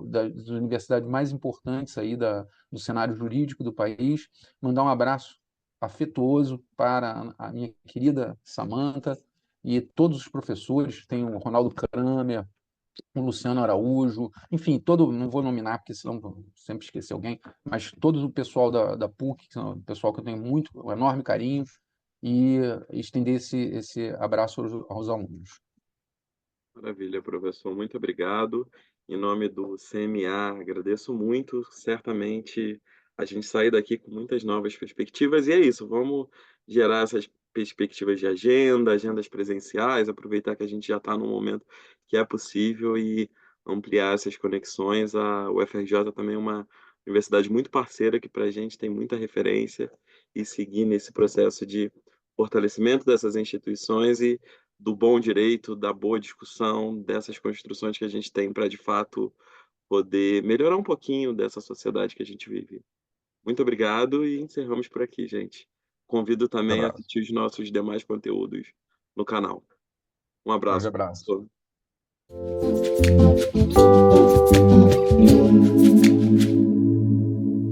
[SPEAKER 2] das universidades mais importantes aí do cenário jurídico do país. Mandar um abraço afetuoso para a minha querida Samanta e todos os professores, tem o Ronaldo Kramer, o Luciano Araújo, enfim, não vou nominar porque senão vou sempre esquecer alguém, mas todo o pessoal da PUC, que é um pessoal que eu tenho um enorme carinho, e estender esse abraço aos alunos.
[SPEAKER 1] Maravilha, professor. Muito obrigado. Em nome do CMA, agradeço muito. Certamente a gente sai daqui com muitas novas perspectivas. E é isso, vamos gerar essas perspectivas de agenda, agendas presenciais, aproveitar que a gente já está num momento que é possível e ampliar essas conexões. A UFRJ também é uma universidade muito parceira que para a gente tem muita referência e seguir nesse processo de fortalecimento dessas instituições e do bom direito, da boa discussão, dessas construções que a gente tem para, de fato, poder melhorar um pouquinho dessa sociedade que a gente vive. Muito obrigado e encerramos por aqui, gente. Convido também a
[SPEAKER 2] Abraço.
[SPEAKER 1] assistir os nossos demais conteúdos no canal. Um
[SPEAKER 2] Grande
[SPEAKER 1] abraço,
[SPEAKER 2] abraço.
[SPEAKER 1] professor.